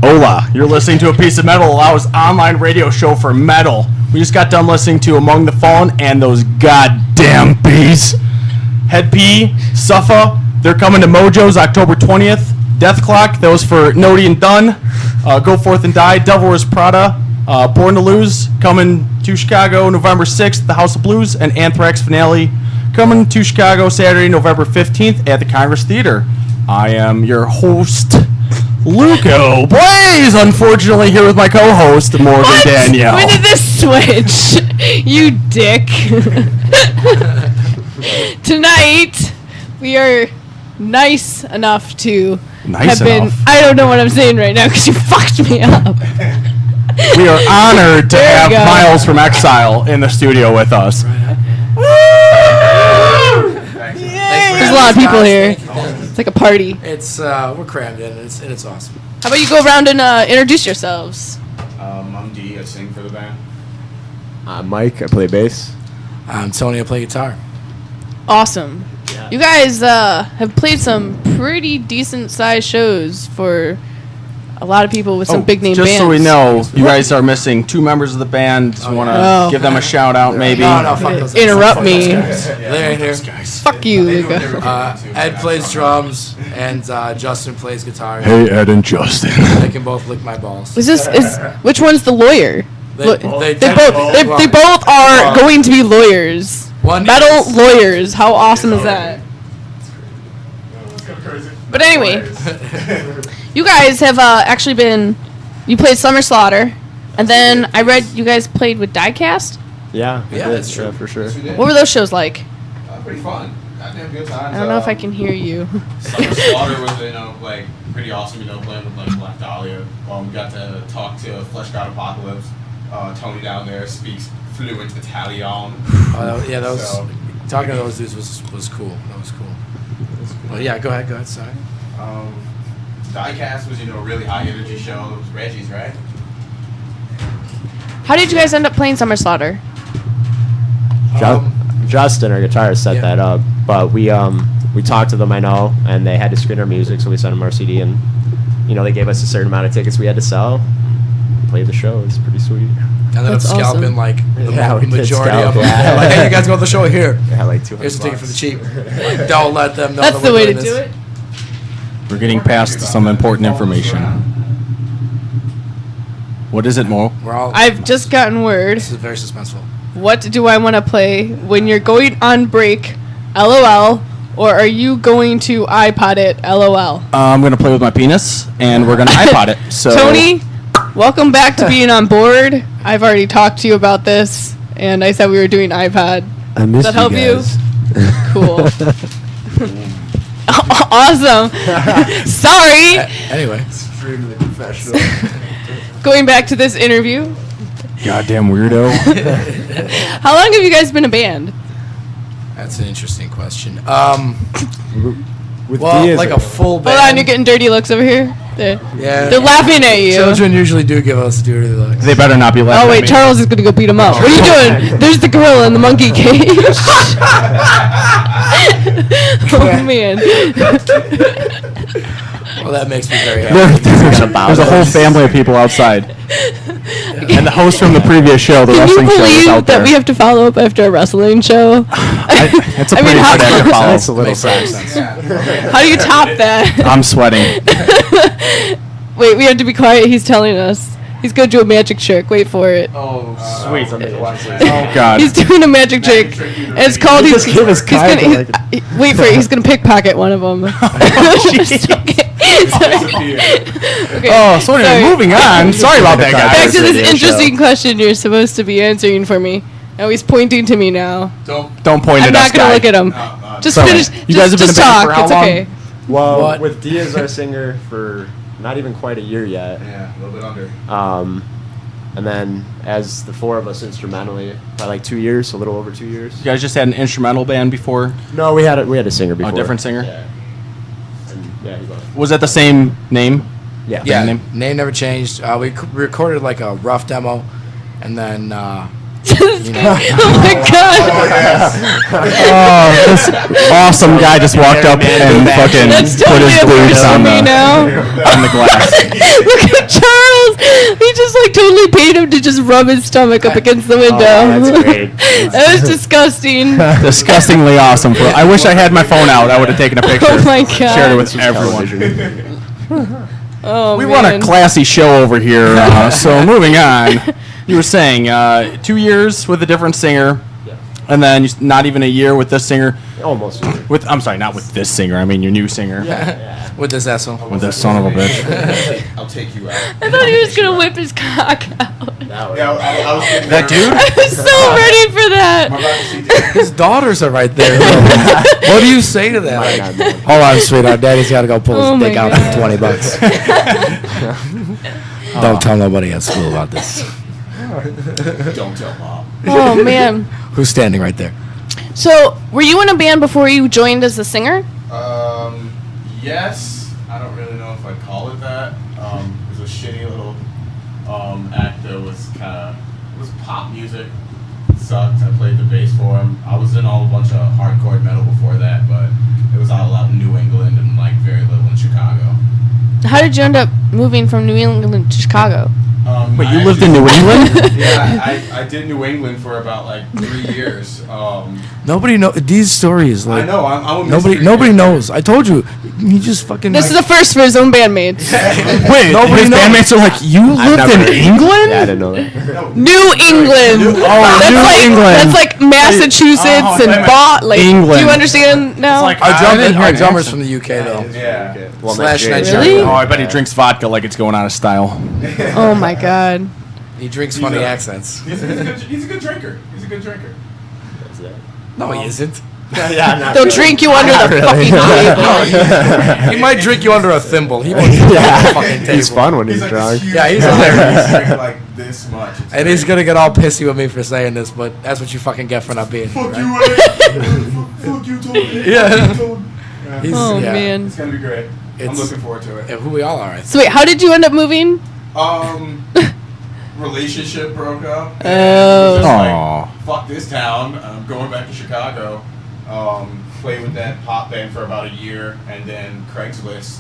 Hola, you're listening to A Piece of Metal, Allows online radio show for metal. We just got done listening to Among the Fallen and those goddamn bees. Head P, Suffa, they're coming to Mojo's October 20th. Death Clock, that was for Nody and Dunn. Go Forth and Die, Devil Wears Prada. Born to Lose, coming to Chicago November 6th at the House of Blues. And Anthrax Finale, coming to Chicago Saturday, November 15th at the Congress Theater. I am your host, Luco Blaze, unfortunately here with my co-host, Morgan Danielle. When did this switch? You dick. Tonight, we are nice enough to I don't know what I'm saying right now because you fucked me up. We are honored to have Miles from Exile in the studio with us. There's a lot of people here. It's like a party. It's we're crammed in, and it's awesome. How about you go around and introduce yourselves? I'm D. I sing for the band. I'm Mike. I play bass. I'm Tony. I play guitar. Awesome. Yeah. You guys have played some pretty decent sized shows for a lot of people with some big name bands. Just so we know, you guys are missing two members of the band. Want to give them a shout out, maybe? No, fuck those guys. Interrupt me. They ain't here. Fuck you, Luca. Ed plays drums, and Justin plays guitar. Hey, Ed and Justin. They can both lick my balls. Which one's the lawyer? They both are going to be lawyers. Metal lawyers. How awesome is that? But anyway, you guys have actually you played Summer Slaughter, and then I read you guys played with Diecast? Yeah, that's true. For sure. What were those shows like? Pretty fun. Goddamn good times. I don't know if I can hear you. Summer Slaughter was, like, pretty awesome, playing with, like, Black Dahlia. We got to talk to Flesh God Apocalypse. Tony down there speaks fluent Italian. Talking to those dudes was cool. That was cool. Well, yeah, go ahead, sorry. Diecast was, a really high energy show. It was Reggie's, right? How did you guys end up playing Summer Slaughter? Justin, our guitarist, set that up, but we talked to them, I know, and they had to screen our music, so we sent them our CD, and they gave us a certain amount of tickets we had to sell. Played the show. It's pretty sweet. And then scalping awesome. the majority of them. Yeah. Like, hey, you guys go to the show here. Yeah, like $200. Here's a ticket for the cheap. Like, don't let them know. That's the way to do it. We're getting past some important information. What is it, Mo? I've just gotten word. This is very suspenseful. What do I want to play when you're going on break? LOL. Or are you going to iPod it? LOL. I'm going to play with my penis, and we're going to iPod it. So Tony, welcome back to being on board. I've already talked to you about this, and I said we were doing iPod. I miss Does that help you? Cool. Awesome. Sorry. Anyway. Extremely professional. Going back to this interview. Goddamn weirdo. How long have you guys been a band? That's an interesting question. With like a full band. Hold on, you're getting dirty looks over here. They're laughing at you. Children usually do give us dirty looks. They better not be laughing. Oh wait, at me. Charles is gonna go beat him up. What are you doing? There's the gorilla in the monkey cage. Oh man. Well, that makes me very happy. There's a whole family of people outside. And the host from the previous show, the wrestling show, is out Can you believe there. that we have to follow up after a wrestling show? It's a pretty good act to follow. That's a little sense. How do you top that? I'm sweating. Wait, we have to be quiet. He's telling us. He's going to do a magic trick. Wait for it. Oh, sweet. Oh, God. He's doing a magic trick. And it's called... Wait for it. He's going to pickpocket one of them. So anyway, moving on. Sorry about that, guys. Back to this interesting question you're supposed to be answering for me. Oh, he's pointing to me now. Don't point I'm at us, not going to look at him. Just finish. You guys have been just a band talk. for how it's long? okay. Well, with Dia as our singer for not even quite a year yet. Yeah, a little bit under. And then as the four of us instrumentally, by like 2 years, a little over 2 years. You guys just had an instrumental band before? No, we had a singer before. A different singer? Yeah. And, he was. Was that the same name? Yeah. Name never changed. We recorded like a rough demo, and then Oh my god. Oh, this awesome guy just walked up and fucking That's put totally his a boots first for on me now. the glass. Look at Charles. He just like totally paid him to just rub his stomach up against the window. that's great. That was disgusting. Disgustingly awesome. I wish I had my phone out. I would have taken a picture. Oh my god. Shared it with everyone. Oh, We man. run a classy show over here. So moving on, you were saying 2 years with a different singer, and then not even a year with this singer. Almost. With I'm sorry, not with this singer. I mean your new singer. With this asshole. With this son of a bitch. I'll take you out. I thought he was gonna whip his cock out. Yeah, I was getting That dude? I was so ready for that. His daughters are right there. What do you say to that? Like, hold on, sweetheart. Daddy's got to go pull Oh his my dick out God. for $20. Don't tell nobody at school about this. Don't tell mom. Oh man. Who's standing right there? So, were you in a band before you joined as a singer? Yes. I don't really know if I'd call it that. It was a shitty little act that was it was pop music. It sucked. I played the bass for him. I was in a bunch of hardcore metal before that, but it was all out in New England and like very little in Chicago. How did you end up moving from New England to Chicago? Wait, I you lived in actually- New England? Yeah, I did New England for about like 3 years. Nobody know these stories. Like I know. I'm a nobody. mystery Nobody kid. knows. I told you. He just fucking. This is the first for his own bandmates. Wait, Nobody his knows. bandmates are like, you I've lived never in England? Yeah, I didn't know that. New England. New That's England. like Massachusetts Oh, and Bot. Like, England. do you understand now? like- Our, I didn't hear our an drummer's accent. from the UK though. Yeah. Well, Slash Nigeria. Nigeria. Really? Oh, I bet he drinks vodka like it's going out of style. Oh my god. He drinks funny a- accents. He's a good drinker. He's a good drinker. No, he isn't. Yeah, not They'll really. drink you under the fucking table. He might drink you under a thimble. He won't drink you under the fucking table. He's fun when he's like drunk. this huge Yeah, he's guy. hilarious. He's drinking like this much. It's And he's great. gonna get all pissy with me for saying this, but that's what you fucking get for not being here. Fuck Right? you, fuck you, Tony. Yeah. Fuck you, Tony. He's, Oh yeah. man. It's gonna be great. I'm It's- looking forward to it. Yeah, who we all are. So wait, how did you end up moving? Relationship broke up. Oh. Just Aw. like, fuck this town. I'm going back to Chicago. Played with that pop band for about a year, and then Craigslist.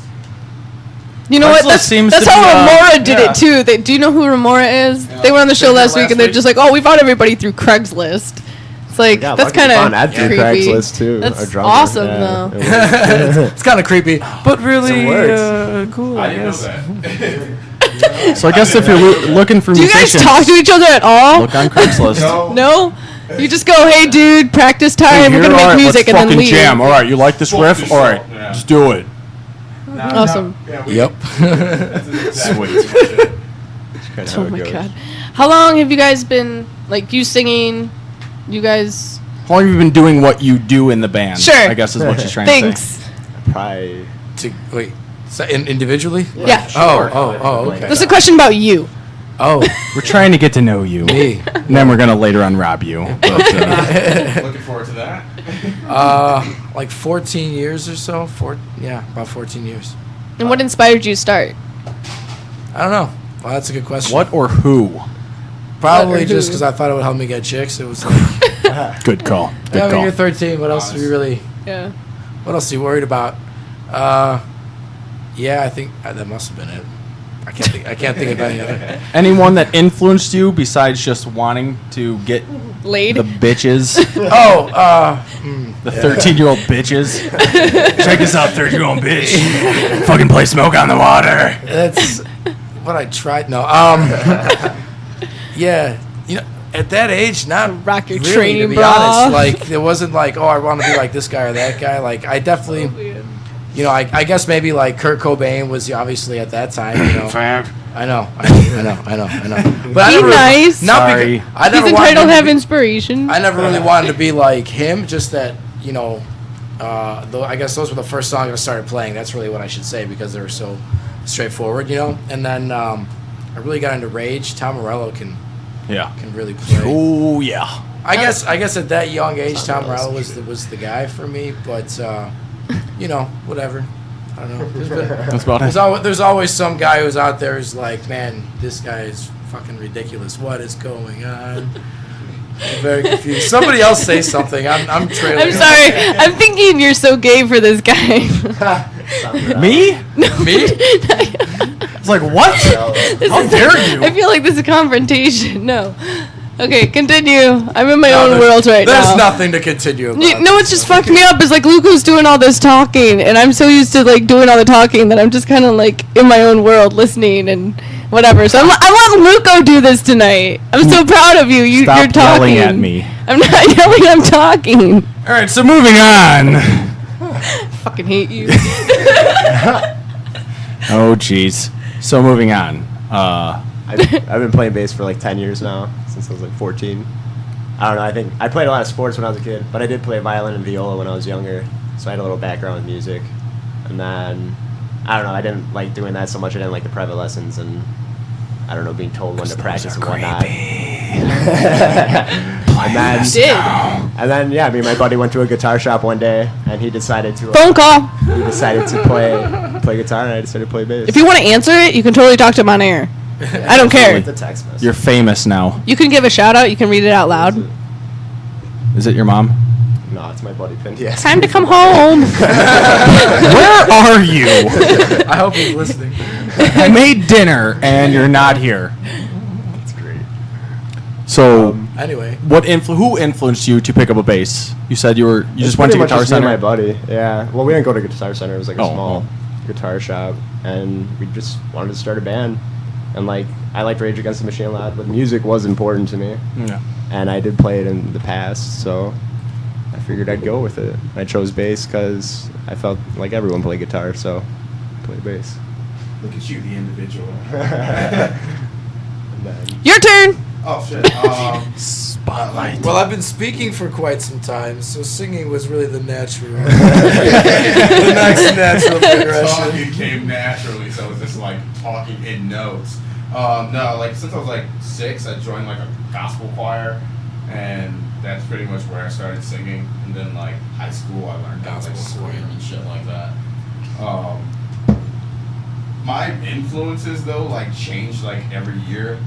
You know what? Craigslist That's, seems that's to how be, Remora did yeah. it too. Do you know who Remora is? Yeah. They were on the show They were last week, last and they're week. just like, "Oh, we found everybody through Craigslist." It's like Yeah, that's lucky we kind found of Ed through creepy. Craigslist, too, our That's drummer. awesome, Yeah, though. it was. It's kind of creepy, but really works. cool. I I didn't know guess. that. So I guess if you're looking for Do you guys musicians, talk to each other at all? look on Craigslist. No. No. You just go, "Hey, dude, practice time. Hey, We're here, gonna all make right, music," let's and then fucking leave. jam. All right, you like this Fuck riff? this All right, song, yeah. let's do it. Awesome. Yeah, Yep. That's exactly Sweet. Kinda how Oh it my goes. god. How long have you guys been like you singing? You guys. How long have you been doing what you do in the band? Sure. I guess is what she's trying to say. Thanks. Probably. Wait. So individually? Yeah. Oh, okay. This is a question about you. Oh, We're trying to get to know you. me. And then we're gonna later unrob you. But, Looking forward to that. Like 14 years or so. About 14 years. And what inspired you to start? I don't know. Well, that's a good question. what or who? Probably What or just who? because I thought it would help me get chicks. It was like, Good call. Good yeah, I mean, call. you're 13. What else are you really? Yeah. What else are you worried about? Yeah, I think that must have been it. I can't think of any other. Anyone that influenced you besides just wanting to get Laid. the bitches, Oh, the 13-year-old bitches? Check this out, 13-year-old bitch. Fucking play Smoke on the Water. that's what I tried. No, yeah, you know, at that age, not Rock your really, training to be bra. honest. Like, it wasn't like, oh, I want to be like this guy or that guy. Like, I definitely, you know, I guess maybe like Kurt Cobain was obviously at that time. You know, I know. But Be nice. Not Sorry. because I He's never wanted entitled to to have be- inspiration. I never really wanted to be like him. Just that, you know, though I guess those were the first songs I started playing. That's really what I should say because they were so straightforward, you know. And then I really got into Rage. Tom Morello can Yeah. really play. Oh yeah. I guess at that young age, Tom Morello was the guy for me. But you know, whatever. I don't know. That's about it. There's always some guy who's out there who's like, man, this guy is fucking ridiculous. What is going on? Very confused. Somebody else say something. I'm trailing. I'm sorry. I'm thinking you're so gay for this guy. Me? Me? It's like, what? How dare you? I feel like this is a confrontation. No. Okay, continue. I'm in my own world right now. There's nothing to continue about. No, it's just fucked me up. It's like Luco's doing all this talking, and I'm so used to like doing all the talking that I'm just kind of like in my own world listening and whatever. So I want Luco do this tonight. I'm so proud of you. You're Stop talking. yelling at me. I'm not yelling. I'm talking. All right, so moving on. Fucking hate you. Oh, jeez. So moving on. I've been playing bass for like 10 years now, since I was like 14. I don't know, I think I played a lot of sports when I was a kid, but I did play violin and viola when I was younger, so I had a little background with music. And then, I don't know, I didn't like doing that so much. I didn't like the private lessons and, I don't know, being told when to practice and whatnot. And then, yeah, me and my buddy went to a guitar shop one day, and he decided to Phone call. play guitar, and I decided to play bass. If you want to answer it, you can totally talk to him on air. I don't care. With the text message. You're famous now. You can give a shout out. You can read it out loud. Is it your mom? No, it's my buddy Pin. Yes. Time to come home. Where are you? I hope he's listening. I made dinner and you're not here. That's great. So, Anyway, who influenced you to pick up a bass? You said you just went to Pretty much Guitar just me and Center. my buddy. Yeah. Well, we didn't go to Guitar Center. It was like a Oh, small oh. guitar shop, and we just wanted to start a band. And like, I liked Rage Against the Machine a lot, but music was important to me, Yeah. and I did play it in the past, so I figured I'd go with it. I chose bass because I felt like everyone played guitar, so I played bass. Look at you, the individual. And then, Your turn. Oh shit. Spotlight. well, I've been speaking for quite some time, so singing was really the natural, the next natural progression. Talking came naturally, so it was just like talking in notes. No, like since I was like 6, I joined like a gospel choir, and that's pretty much where I started singing. And then like high school, I learned how to like Gospel choir. scream and shit like that. My influences though like change like every year.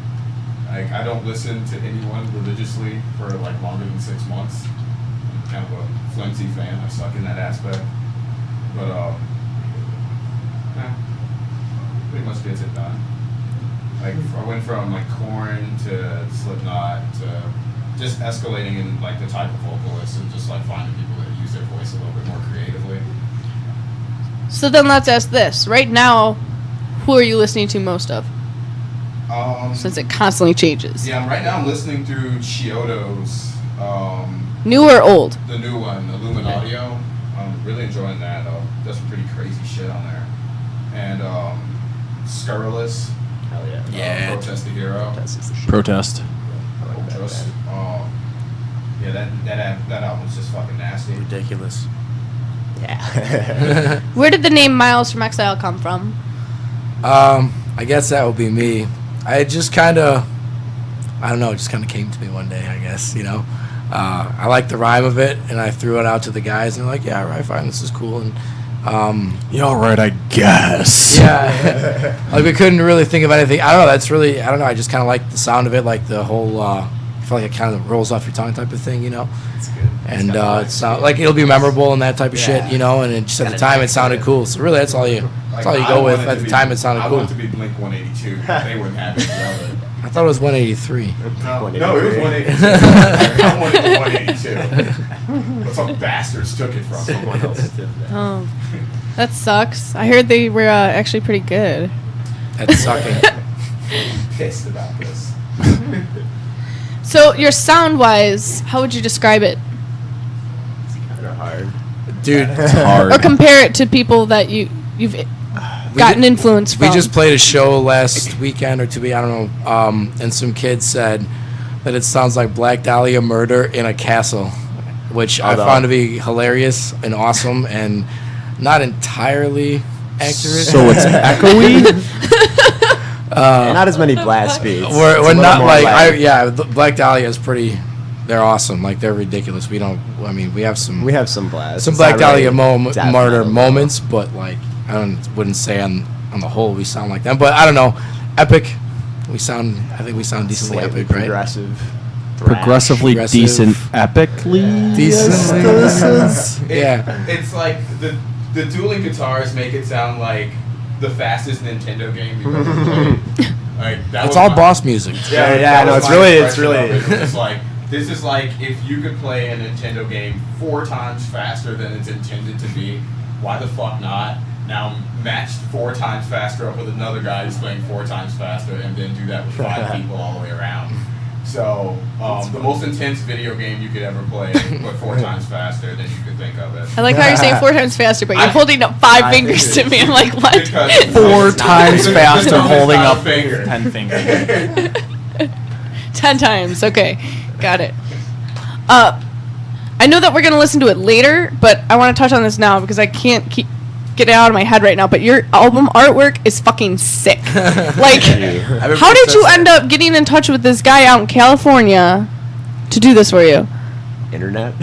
Like I don't listen to anyone religiously for like longer than 6 months. I'm kind of a flimsy fan. I suck in that aspect. But pretty much gets it done. Like I went from like Korn to Slipknot to just escalating in like the type of vocalists and just like finding people that use their voice a little bit more creatively. So then let's ask this. Right now, who are you listening to most of? Since it constantly changes. Yeah, right now I'm listening through Chiodo's New or old? the new one, Illuminaudio. I'm really enjoying that. There's some pretty crazy shit on there. And Scurrilous. hell yeah. Yeah. Protest the Hero. That's just the shit. Protest. I like that Just, band. yeah, that album's just fucking nasty. Ridiculous. Yeah. Where did the name Miles from Exile come from? I guess that would be me. I just kind of, I don't know, it just kind of came to me one day, I guess, you know. I liked the rhyme of it, and I threw it out to the guys, and they're like, yeah, all right, fine, this is cool. And Yeah, all right, I guess. yeah, like we couldn't really think of anything. I don't know, that's really, I don't know, I just kind of like the sound of it, like the whole, I feel like it kind of rolls off your tongue type of thing, you know. It's good. And it sound like it'll be memorable and that type of shit, you know. And it just at the time it sounded cool. So really, that's all you go with. At the time, it sounded cool. I wanted to be Blink 182. They wouldn't have it. I thought it was 183. No, it was 182. I wanted to be 182. But some bastards took it from me. Someone else did that. Oh, that sucks. I heard they were actually pretty good. That's sucking. I'm pissed about this. So your sound-wise, how would you describe it? It's kind of hard. Dude, Hard. Or compare it to people that you've gotten influence from? we just played a show last weekend or 2 weeks, I don't know, and some kid said that it sounds like Black Dahlia murder in a castle, which I Although- found to be hilarious and awesome and not entirely accurate. So it's echoey? Not as many blast beats. It's a We're little not more like Black Dahlia is pretty. They're awesome. Like they're ridiculous. We don't. I mean, we have some we have some blasts. some It's Black not Dahlia really death murder metal, moments, but like I wouldn't say on the whole we sound like them. But I don't know. Epic. I think we sound decently slightly epic, right? progressive progressively Progressive. decent, epically Decent. Yeah. It's like the dueling guitars make it sound like the fastest Nintendo game you've ever played. Like that It's was all my- boss music. Yeah, that no, was it's my really- impression of it's it. It was just like this is like if you could play a Nintendo game 4 times faster than it's intended to be. Why the fuck not? Now matched 4 times faster up with another guy who's playing 4 times faster, and then do that with 5 people all the way around. So the most intense video game you could ever play, but 4 times faster than you could think of it. I like how you're saying 4 times faster, but you're holding up 5 fingers to me. I'm like, what? Because 4 times faster, It's holding not a up finger. 10 fingers. 10 times. Okay, got it. I know that we're gonna listen to it later, but I want to touch on this now because I can't get it out of my head right now. But your album artwork is fucking sick. Like, how did you end up getting in touch with this guy out in California to do this for you? Internet.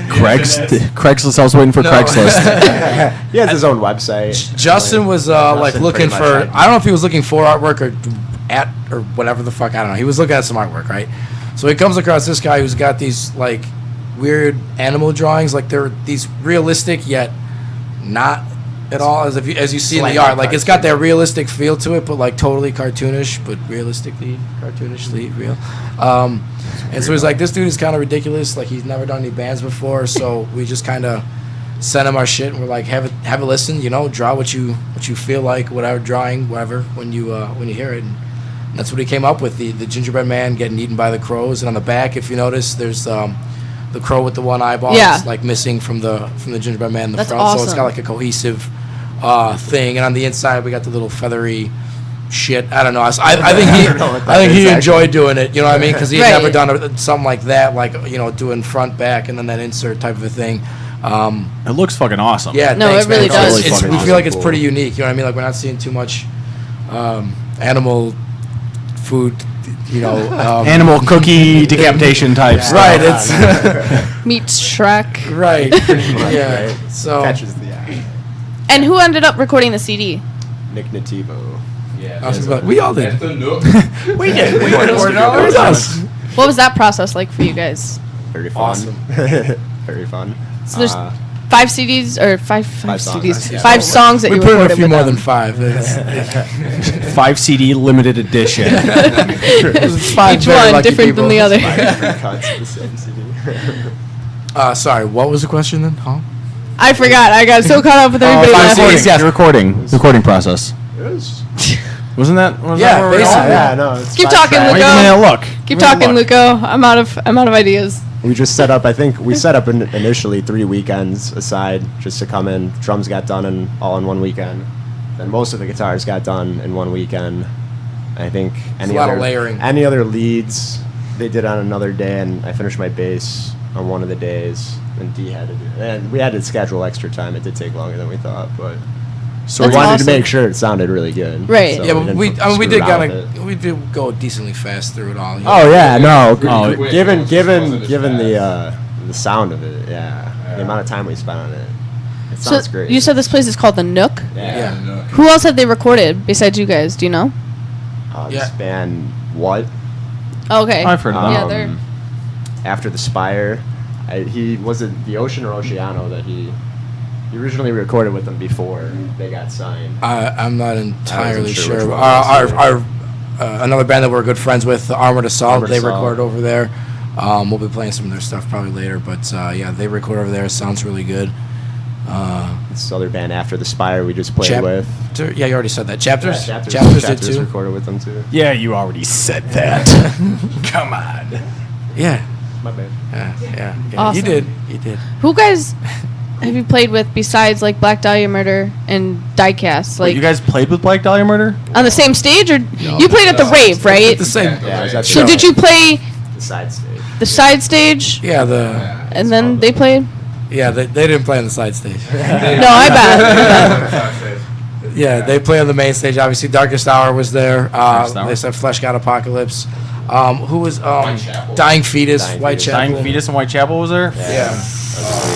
Craigslist. I was waiting for Craigslist. He has his own website. Justin was like Justin looking pretty for. much I don't know if he was looking for artwork or whatever the fuck. I don't know. He was looking at some artwork, right? So he comes across this guy who's got these like weird animal drawings, like they're these realistic yet not at all as you see in the Slightly art. Like it's got that realistic feel to it, but like totally cartoonish, but realistically cartoonishly real. And so he's like, this dude is kind of ridiculous. Like he's never done any bands before, so we just kind of sent him our shit and we're like, have a listen, you know, draw what you feel like, whatever drawing, whatever when you hear it. And that's what he came up with, the gingerbread man getting eaten by the crows. And on the back, if you notice, there's the crow with the one eyeball, Yeah. it's like missing from the gingerbread man in the That's front. So it's awesome. got like a cohesive thing. And on the inside, we got the little feathery shit. I don't know. I think he enjoyed doing it. You know what I mean? Because he had Right. never done something like that, like doing front, back, and then that insert type of a thing. It looks fucking awesome. Yeah, No, thanks, it really man. does. It's, Really we fucking feel like it's awesome. pretty unique. You know what I mean? Like we're not seeing too much animal food. Animal cookie decapitation type stuff. Right. It's Meets Shrek. right. much, Yeah. right? So Catches the eye. And who ended up recording the CD? Nick Nativo. Yeah. I was like, we all did. That's the Nook. We did. We It does. What was that process like for you guys? Very fun. Awesome. Very fun. So there's Uh, 5 CDs or five songs. CDs, Yeah. 5 songs that We you put in a recorded few with more them. than 5. It's 5 CD limited edition. five Each very one lucky different than the other. cuts of the same CD. Sorry, what was the question then? Huh? I forgot. I got so caught up with everybody. five laughing. CDs, yes. Recording process. It was. Wasn't that? Was Yeah, that where we're basically. going? Yeah, no. It's Keep five talking, tracks. Why are you giving me a look? Keep Give me a talking, look. Luco. I'm out of ideas. We just set up. I think we set up initially 3 weekends aside just to come in. Drums got done all in one weekend. Then most of the guitars got done in one weekend. I think a lot of layering. any other leads they did on another day, and I finished my bass on one of the days. And D had to do it. And we had to schedule extra time. It did take longer than we thought, but So That's we wanted awesome. to make sure it sounded really good. Right. So Yeah, but didn't we screw did around with it. we did go decently fast through it all. you know? Oh yeah, no. Oh, given it wasn't as given fast. the sound of it, yeah, the amount of time we spent on it, it So sounds great. you said this place is called the Nook. Yeah. the Nook. Who else have they recorded besides you guys? Do you know? This Yeah. band what? Okay. I've heard of them. Yeah, they're. After the Spire, he was it the Ocean or Oceano that he originally recorded with them before they got signed. I'm not entirely sure sure. which one Our another band that we're good friends with, Armored Assault, Armored they Assault. record over there. We'll be playing some of their stuff probably later, but yeah, they record over there. It sounds really good. This other band after the Spire we just played with. Yeah, you already said that. Chapters. Yeah, Chapters did too. recorded with them too. Yeah, you already said that. Come on. Yeah. My bad. Yeah. Awesome. You did. You did. Who guys have you played with besides like Black Dahlia Murder and Diecast? Like You guys played with Black Dahlia Murder? on the same stage, or you played at the rave, right? The same. Yeah, it was at So the- did you play the side stage? the side stage, Yeah. and then they played? Yeah. They didn't play on the side stage. No, I bet. Yeah, they play on the main stage. Obviously, Darkest Hour was there. Darkest Hour. They said Flesh God Apocalypse. Who was Whitechapel. Dying Fetus? Dying Whitechapel. Dying Fetus in Whitechapel was there? Yeah.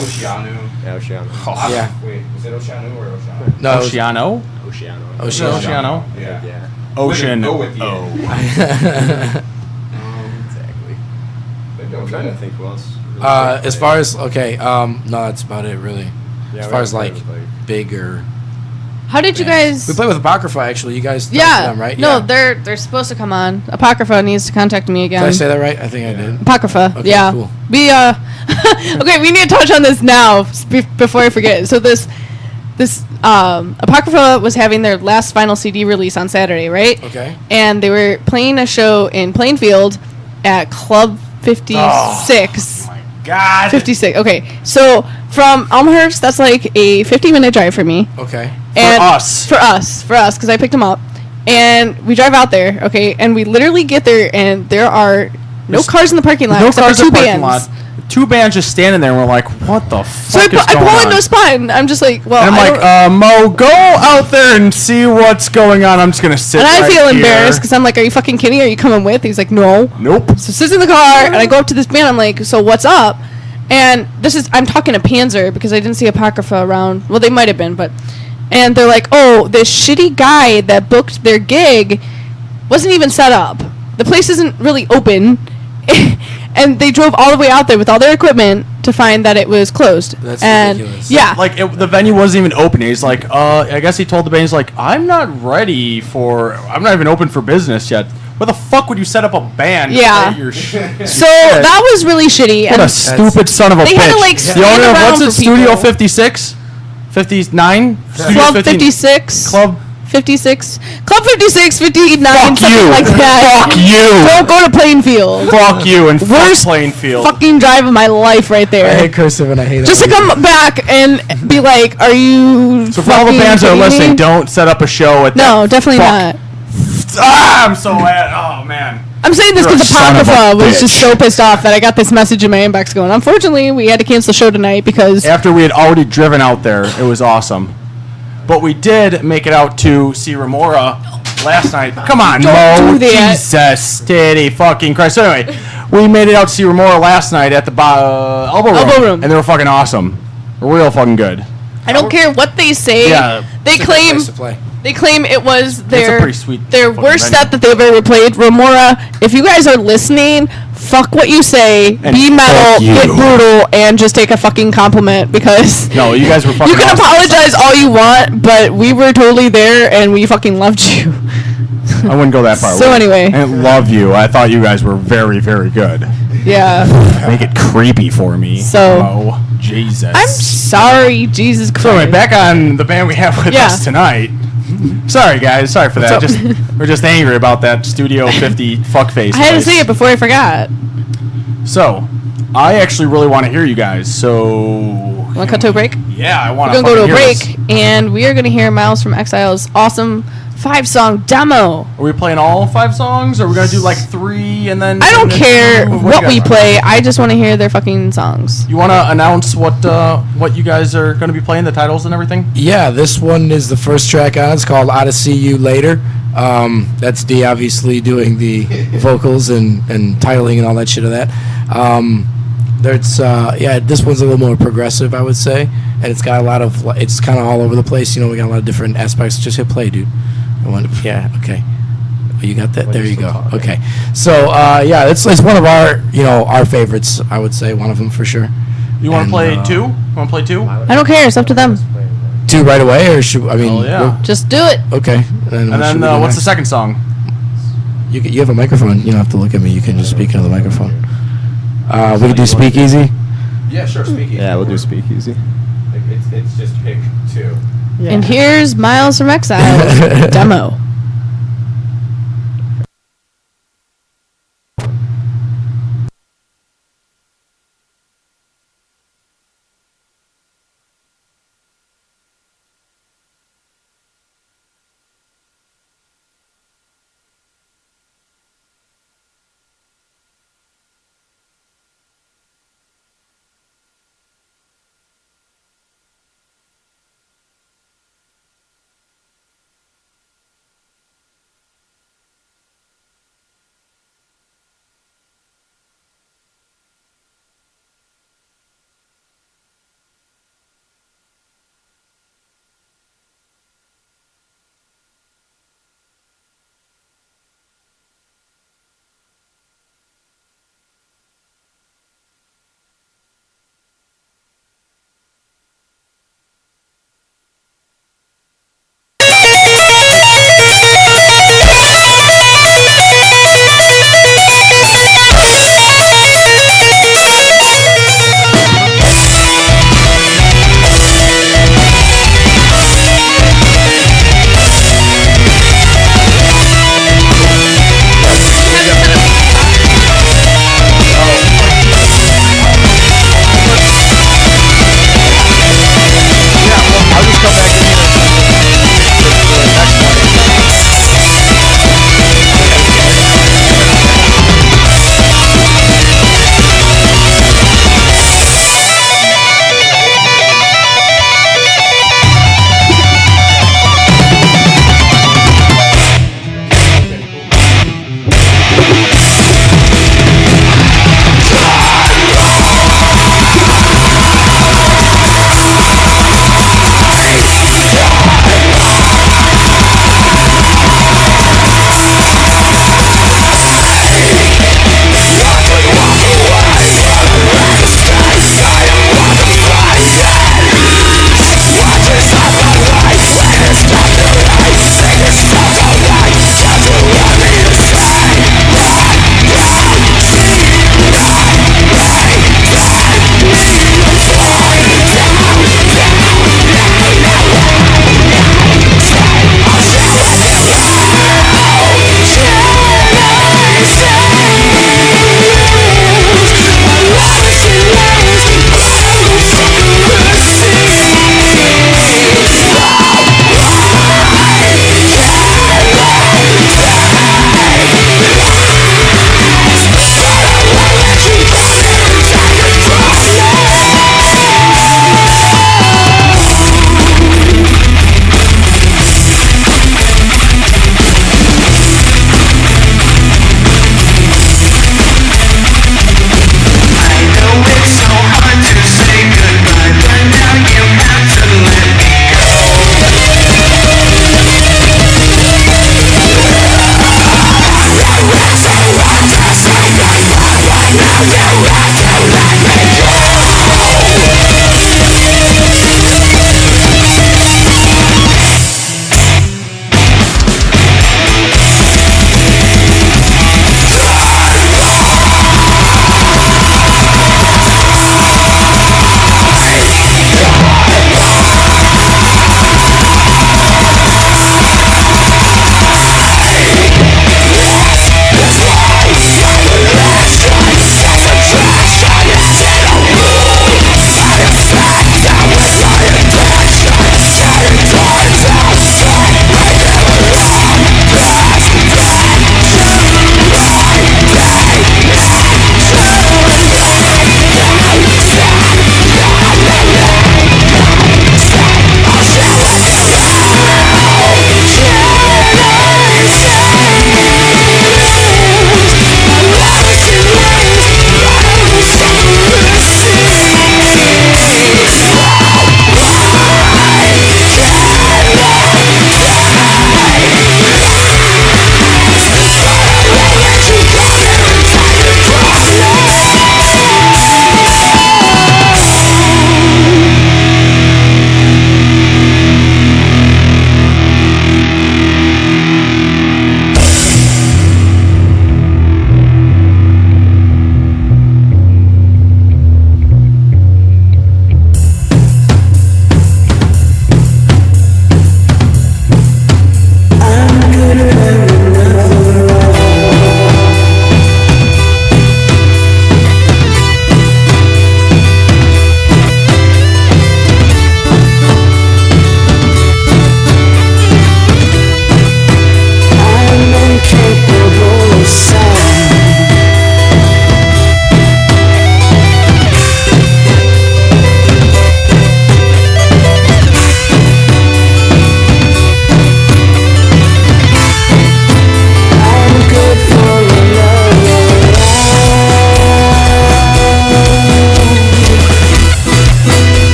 Oceanu. Yeah, Oceano. Yeah. Wait, was it Oceanu or Oceano? No. it was- Oceano? Oceano. Oceano. Oceano. Yeah. Yeah. Ocean. Go with the Oh. Exactly. trying to think who else. As far as no, that's about it really. Yeah, as we far as haven't like played with, bigger. How did you guys? We play with Apocrypha actually. You guys talked to Yeah. them, right? No, Yeah. they're supposed to come on. Apocrypha needs to contact me again. Did I say that right? I think I did. Apocrypha. Okay, yeah. cool. We okay, we need to touch on this now before I forget. So this Apocrypha was having their last final CD release on Saturday, right? Okay. And they were playing a show in Plainfield at Club 56. Oh my God. 56. Okay. So from Elmhurst, that's like a 50-minute drive for me. Okay. And us. For us, because I picked them up. And we drive out there, okay, and we literally get there, and there are no cars in the parking lot. No except cars for in two the parking bands. lot. Two bands just standing there, and we're like, what the So fuck is I going pull on? into a spot, and I'm just like, well, And I'm I like, don't- Mo, go out there and see what's going on. I'm just going to sit and I right feel here. embarrassed because I'm like, are you fucking kidding? Are you coming with? He's like, no. Nope. So sits in the car, and I go up to this band. I'm like, so what's up? And I'm talking to Panzer because I didn't see Apocrypha around. Well, they might have been, but. And they're like, oh, this shitty guy that booked their gig wasn't even set up. The place isn't really open. And they drove all the way out there with all their equipment to find that it was closed. That's and ridiculous. Yeah. Like, the venue wasn't even open. He's like, I guess he told the band, he's like, I'm not even open for business yet. Where the fuck would you set up a band? to Yeah. play your So that was really shitty. What and a stupid son of a bitch. They had to, like, the stand owner of, around what's it, for Studio people. 56? 59? Studio Club 15 56. Club. 56. Club 56, 59, Fuck something you. like that. Fuck you. Don't go to Plainfield. Fuck you and Worst fuck Plainfield. fucking drive of my life right I there. hate cursive and I hate Just to all come back and be like, are you So for all the fucking bands that are kidding listening, me? don't set up a show at No, that. definitely Fuck. not. I'm so mad. Oh, man. I'm saying this You're a because son of a Apocrypha was just bitch. so pissed off that I got this message in my inbox going, unfortunately, we had to cancel the show tonight because... After we had already driven out there, it was awesome. But we did make it out to see Remora last night. Come on, Don't Mo. do that. Jesus, steady fucking Christ. So anyway, we made it out to see Remora last night at the Elbow Room. And they were fucking awesome. Real fucking good. I don't care what they say. Yeah. They claim... place to play. They claim it was their pretty sweet their fucking worst venue. set that they've ever played. Remora, if you guys are listening, fuck what you say, And be metal, fuck you. get brutal, and just take a fucking compliment because No, you guys were fucking you can awesome. apologize all you want, but we were totally there and we fucking loved you. I wouldn't go that far. So anyway. I love you. I thought you guys were very, very good. Yeah. Make it creepy for me. So- Mo. Jesus. I'm sorry, Jesus Christ. So anyway, back on the band we have with Yeah. us tonight. Sorry, guys. Sorry for that. What's up? We're just angry about that Studio 50 fuckface. I had to place. say it before I forgot. So, I actually really want to hear you guys. So, Want to cut to a break? yeah, I want We're going to go to a break, This. and we are going to hear Miles from Exile's awesome 5-song demo. Are we playing all 5 songs? Or are we going to do like 3 and then... I don't and then care 2? what do we you guys want? play. I just want to hear their fucking songs. You want to announce what you guys are going to be playing, the titles and everything? Yeah, this one is the first track on. It's called "I'll See You Later." That's D obviously doing the vocals and titling and all that shit of that. This one's a little more progressive, I would say, and it's got a lot of. It's kind of all over the place. You know, we got a lot of different aspects. Just hit play, dude. Okay. Oh, you got that? There you go. Okay. So it's one of our favorites. I would say one of them for sure. You want to And, play 2? You want to play 2? I don't care. It's up to them. 2 right away, or should I mean? Oh, yeah. Just do it. Okay. And then what's the second song? You have a microphone. You don't have to look at me. You can just speak into the microphone. We can do Speakeasy. Yeah, sure. Speaking. Yeah, we'll do Speakeasy. It's just pick 2. And here's Miles from Exile's demo.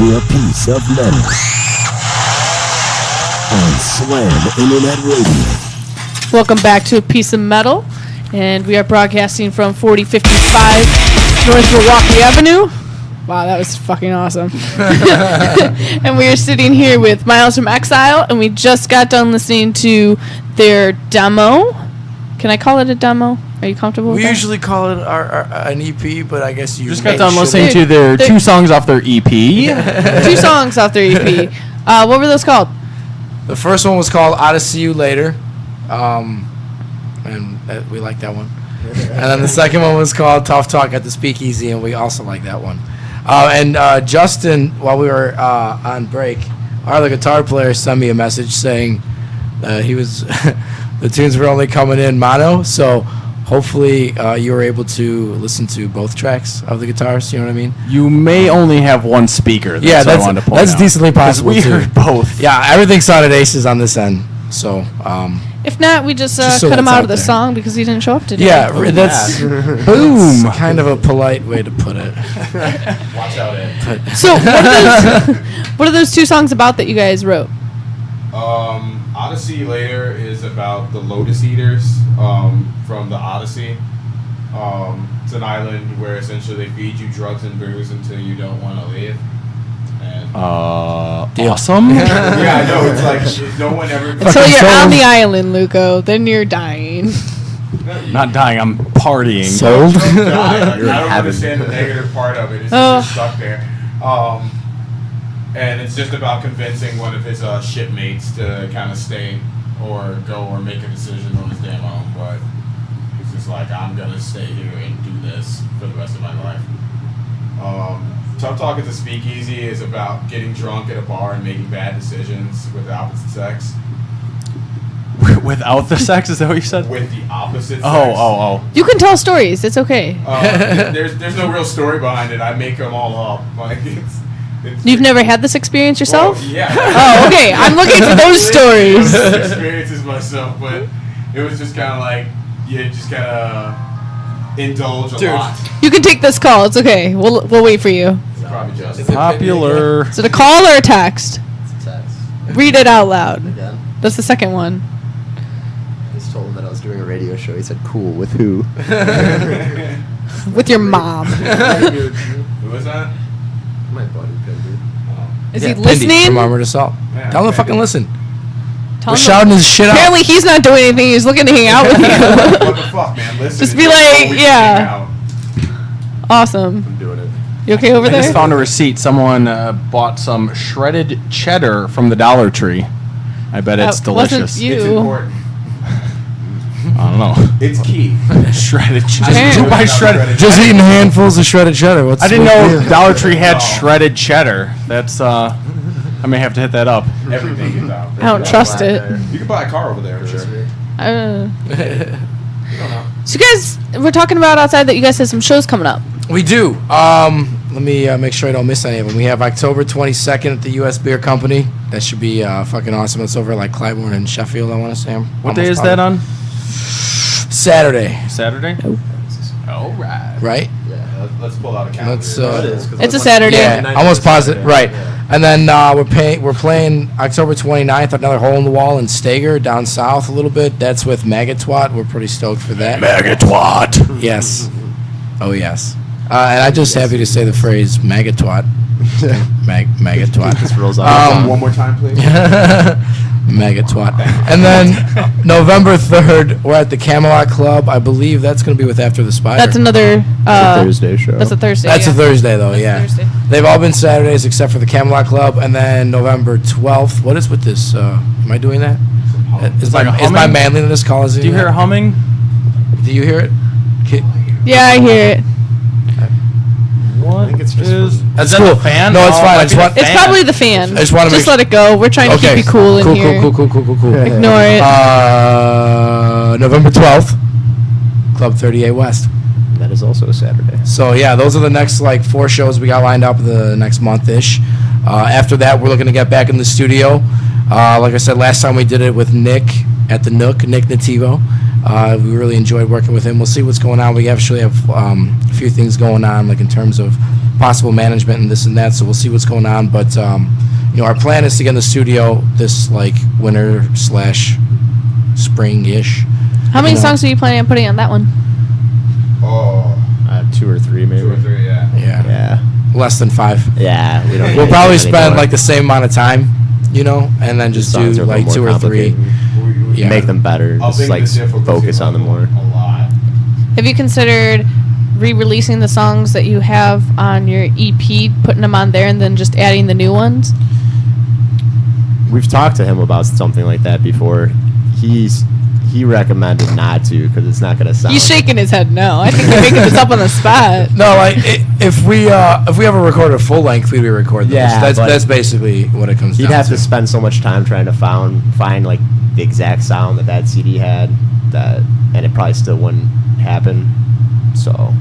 to a piece of metal on Slam Internet Radio. Welcome back to A Piece of Metal, and we are broadcasting from 4055 North Milwaukee Avenue. Wow, that was fucking awesome. And we are sitting here with Miles from Exile, and we just got done listening to their demo. Can I call it a demo? Are you comfortable with We that? usually call it an EP, but I guess you Just got done listening to They're- their 2 songs off their EP. 2 songs off their EP. What were those called? The first one was called "I'll See You Later," and we like that one. And then the second one was called "Tough Talk at the Speakeasy," and we also like that one. And Justin, while we were on break, our other guitar player sent me a message saying he was the tunes were only coming in mono, so hopefully you were able to listen to both tracks of the guitars. You know what I mean? You may only have one speaker. That's what I wanted to point that's out. decently 'Cause possible. we too. heard both. Yeah, everything sounded aces on this end. So, If not, we just Just so cut him that's out out of the there. song because he didn't show up today. yeah, that's Boom. kind of a polite way to put it. Watch out, Ed. So what are those 2 songs about that you guys wrote? Odyssey Later is about the Lotus Eaters from the Odyssey. It's an island where essentially they feed you drugs and booze until you don't want to leave. And Awesome. yeah, I know. It's like no one ever. Until you're sold. on the island, Luco, then you're dying. Not dying, I'm partying. Sold. I You're in don't heaven. understand the negative part of it. It's Oh. just you're stuck there. And it's just about convincing one of his shipmates to kind of stay or go or make a decision on his damn own. But he's just like, I'm going to stay here and do this for the rest of my life. Tough Talk at the Speakeasy is about getting drunk at a bar and making bad decisions with the opposite sex. Without the sex, is that what you said? With the opposite sex. Oh. You can tell stories. It's okay. There's no real story behind it. I make them all up. Like it's You've never had this experience yourself? Well, yeah. Oh, okay. I'm looking for those stories. Experiences myself, but it was just kind of like you just gotta indulge a lot. You can take this call. It's okay. We'll wait for you. It's probably just Popular. Is it a call or a text? It's a text. Read it out loud. Again. That's the second one. I just told him that I was doing a radio show. He said, "Cool, with who?" With your mom. Who was that? My buddy Pindy. Is Yeah, he Pindy listening? from Armored Assault? Yeah, Tell him to Pindy. fucking listen. Tell We're him- shouting his shit out. Apparently he's not doing anything. He's looking to hang out with you. What the fuck, man? Listen. Just and be so like, we can yeah. hang out. Awesome. I'm doing it. You okay over I just there? found a receipt. Someone bought some shredded cheddar from the Dollar Tree. I bet it's That wasn't delicious. you. It's important. I don't know. It's key. Shredded cheddar. Damn. Who buys shredded? Just eating handfuls of shredded cheddar. What's I didn't what's know the- Dollar Tree had Oh. shredded cheddar. That's I may have to hit that up. Everything is out. I don't trust it. You can buy a car over there, I'm sure. So you guys, we're talking about outside that you guys have some shows coming up. We do. Let me make sure I don't miss any of them. We have October 22nd at the U.S. Beer Company. That should be fucking awesome. It's over at like Clybourne and Sheffield, I want to say. What day is that on? Saturday, Saturday? All right. right? Yeah. Let's pull out a calendar. Let's, It is, 'cause It's a that's Saturday. Yeah, almost positive. Right. Yeah. And then we're playing October 29th, another Hole in the Wall in Stager, down south a little bit. That's with Maggot Twat. We're pretty stoked for that. Megatwat. Yes. Oh, yes. And I'm just happy to say the phrase Maggot Twat. Maggot Twat. Just rolls off. One more time, please. Mega twat. And then November 3rd, we're at the Camelot Club. I believe that's going to be with After the Spider. That's another Thursday show. That's a Thursday. That's yeah. a Thursday, though, That's yeah. Thursday. They've all been Saturdays except for the Camelot Club. And then November 12th. What is with this? Am I doing that? Is like my, a is my humming? manliness causing Do you hear that? humming? Do you hear it? Yeah, I hear it. What think it's just is? from- That's is that cool. the fan? No, it's fine. I might just be want- the It's fan. probably the fan. I just wanna make let it go. We're trying to keep you cool in here. Cool. Ignore it. November 12th, Club 38 West. That is also a Saturday. So yeah, those are the next like 4 shows we got lined up the next month-ish. After that, we're looking to get back in the studio. Like I said, last time we did it with Nick at the Nook, Nick Nativo, We really enjoyed working with him. We'll see what's going on. We actually have a few things going on, like in terms of possible management and this and that. So we'll see what's going on. But our plan is to get in the studio this like winter / spring-ish. How many songs are you planning on putting on that one? Oh, 2 or 3 maybe. 2 or 3, yeah. Yeah. Less than 5. Yeah. We don't. We'll need probably any spend more. like the same amount of time, and then just Songs do are a like little 2 more or 3. complicated. Yeah. Make them better. I'll Just think like the difficulty focus on them more. a lot. Have you considered re-releasing the songs that you have on your EP, putting them on there, and then just adding the new ones? We've talked to him about something like that before. He recommended not to because it's not gonna sound. He's shaking his head no. I think you're making this up on the spot. No, like if we ever record a full length, we record those. Yeah, but that's basically what it comes He'd down have to. to spend so much time trying to find like the exact sound that CD had, and it probably still wouldn't happen. So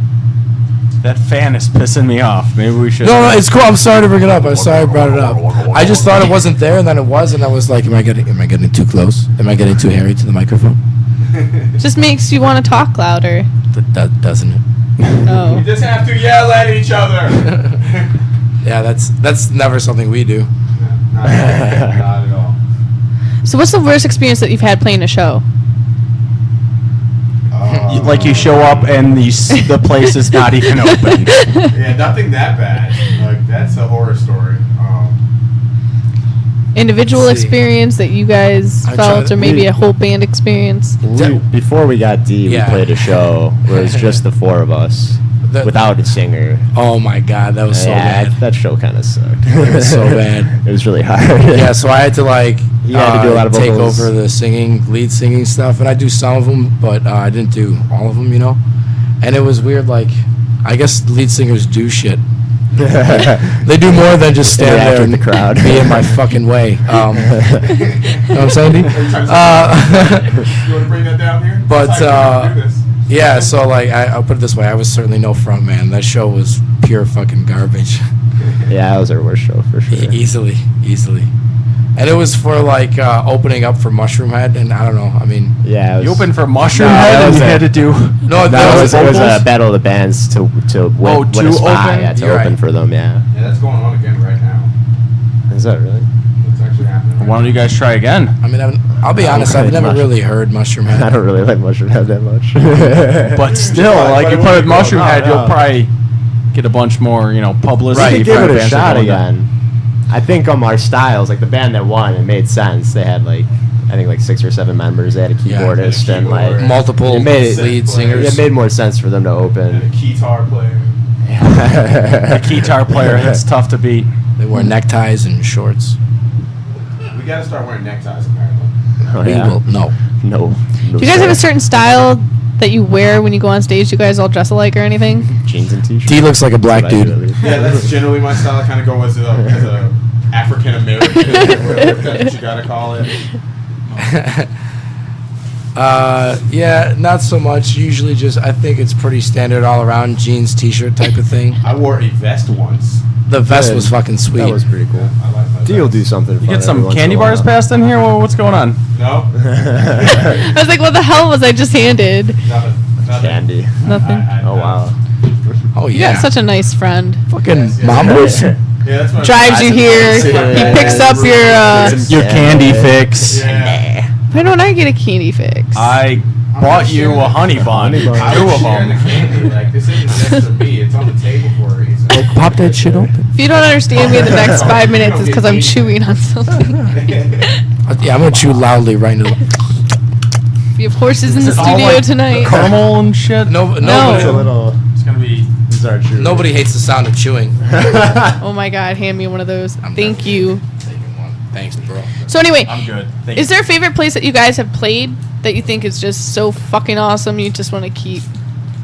That fan is pissing me off. Maybe we should. No, it's cool. I'm sorry to bring it up. I'm sorry I brought it up. I just thought it wasn't there, and then it was, and I was like, am I getting too close? Am I getting too hairy to the microphone? Just makes you want to talk louder. Doesn't it? You Oh. just have to yell at each other. Yeah, that's never something we do. Not at all. So what's the worst experience that you've had playing a show? Like you show up and the place is not even open. Yeah, nothing that bad. Like that's a horror story. Individual Let's see. experience that you guys I felt, tried- or maybe a whole band experience? before we got D, Yeah. we played a show where it was just the 4 of us without a singer. Oh my god, that was so Yeah, bad. that show kind of sucked. It was so bad. It was really hard. Yeah, so I had to You had to do a lot of take vocals. over the lead singing stuff, and I do some of them, but I didn't do all of them, And it was weird. Like, I guess lead singers do shit. They do more than just stand Interact there with and the crowd. be in my fucking way. You know what I'm saying? D? You want to bring that down here? But, That's how you do this. Yeah, so like I'll put it this way: I was certainly no front man. That show was pure fucking garbage. Yeah, that was our worst show for sure. Easily. And it was for like opening up for Mushroom Head, and I don't know. I mean, Yeah, it was, You opened for Mushroom No, Head that and was you a- had to do. no, No, it was a vocals? battle of the bands to win, Oh, win to a spot. open? Yeah, to You're open right. for them. Yeah, Yeah, that's going on again right now. is that really? It's actually happening. Right Why don't you guys try again? I mean, I'll be honest. I've never really heard Mushroom Head. I don't really like Mushroom Head that much. But still, like you play with Mushroom Head, you'll probably get a bunch more, publicity. We could give for it a bands that shot go down. again. I think our styles, like the band that won, it made sense. They had I think 6 or 7 members. They had a Yeah, keyboardist they had a and keyboard. Multiple It made it- lead singers. it made more sense for them to And a open. guitar player. A guitar player, that's tough to beat. They wore neckties and shorts. We gotta start wearing neckties apparently. Oh, We yeah. will- no. No. Do you guys have a certain style that you wear when you go on stage? You guys all dress alike or anything? jeans and t-shirts? D looks like a black That's what I dude. do at least. Yeah, that's generally my style. I kind of go as a African American, that's what you gotta call it. Yeah, not so much. Usually I think it's pretty standard all around jeans, t-shirt type of thing. I wore a vest once. The vest Good. was fucking sweet. That was pretty cool. I like my D will vest. do something. You get some candy bars passed in here? What's going on? No, I was like, what the hell was I just handed? nothing. Candy. Nothing. Oh wow. Oh You yeah. got such a nice friend. fucking Yes, yes. mambos. Yeah, that's what Drives you here. He picks up your. Your candy fix. Yeah. Why don't I get a candy fix? I bought you a honey bun. Honey bun. I Two was of sharing the them. candy. Like this isn't just for me. It's on the table for a reason. Pop that shit open. If you don't understand me in the next 5 minutes, it's because I'm chewing on something. Yeah, I'm gonna chew loudly right into the. We have horses in the Is it all studio like tonight. Caramel and shit. No, It's a nobody, little. It's gonna be. These are true. nobody hates the sound of chewing. Oh my God, hand me one of those. I'm Thank done. you. Taking one. Thanks, bro. So anyway, I'm good. Thank is you. there a favorite place that you guys have played that you think is just so fucking awesome you just want to keep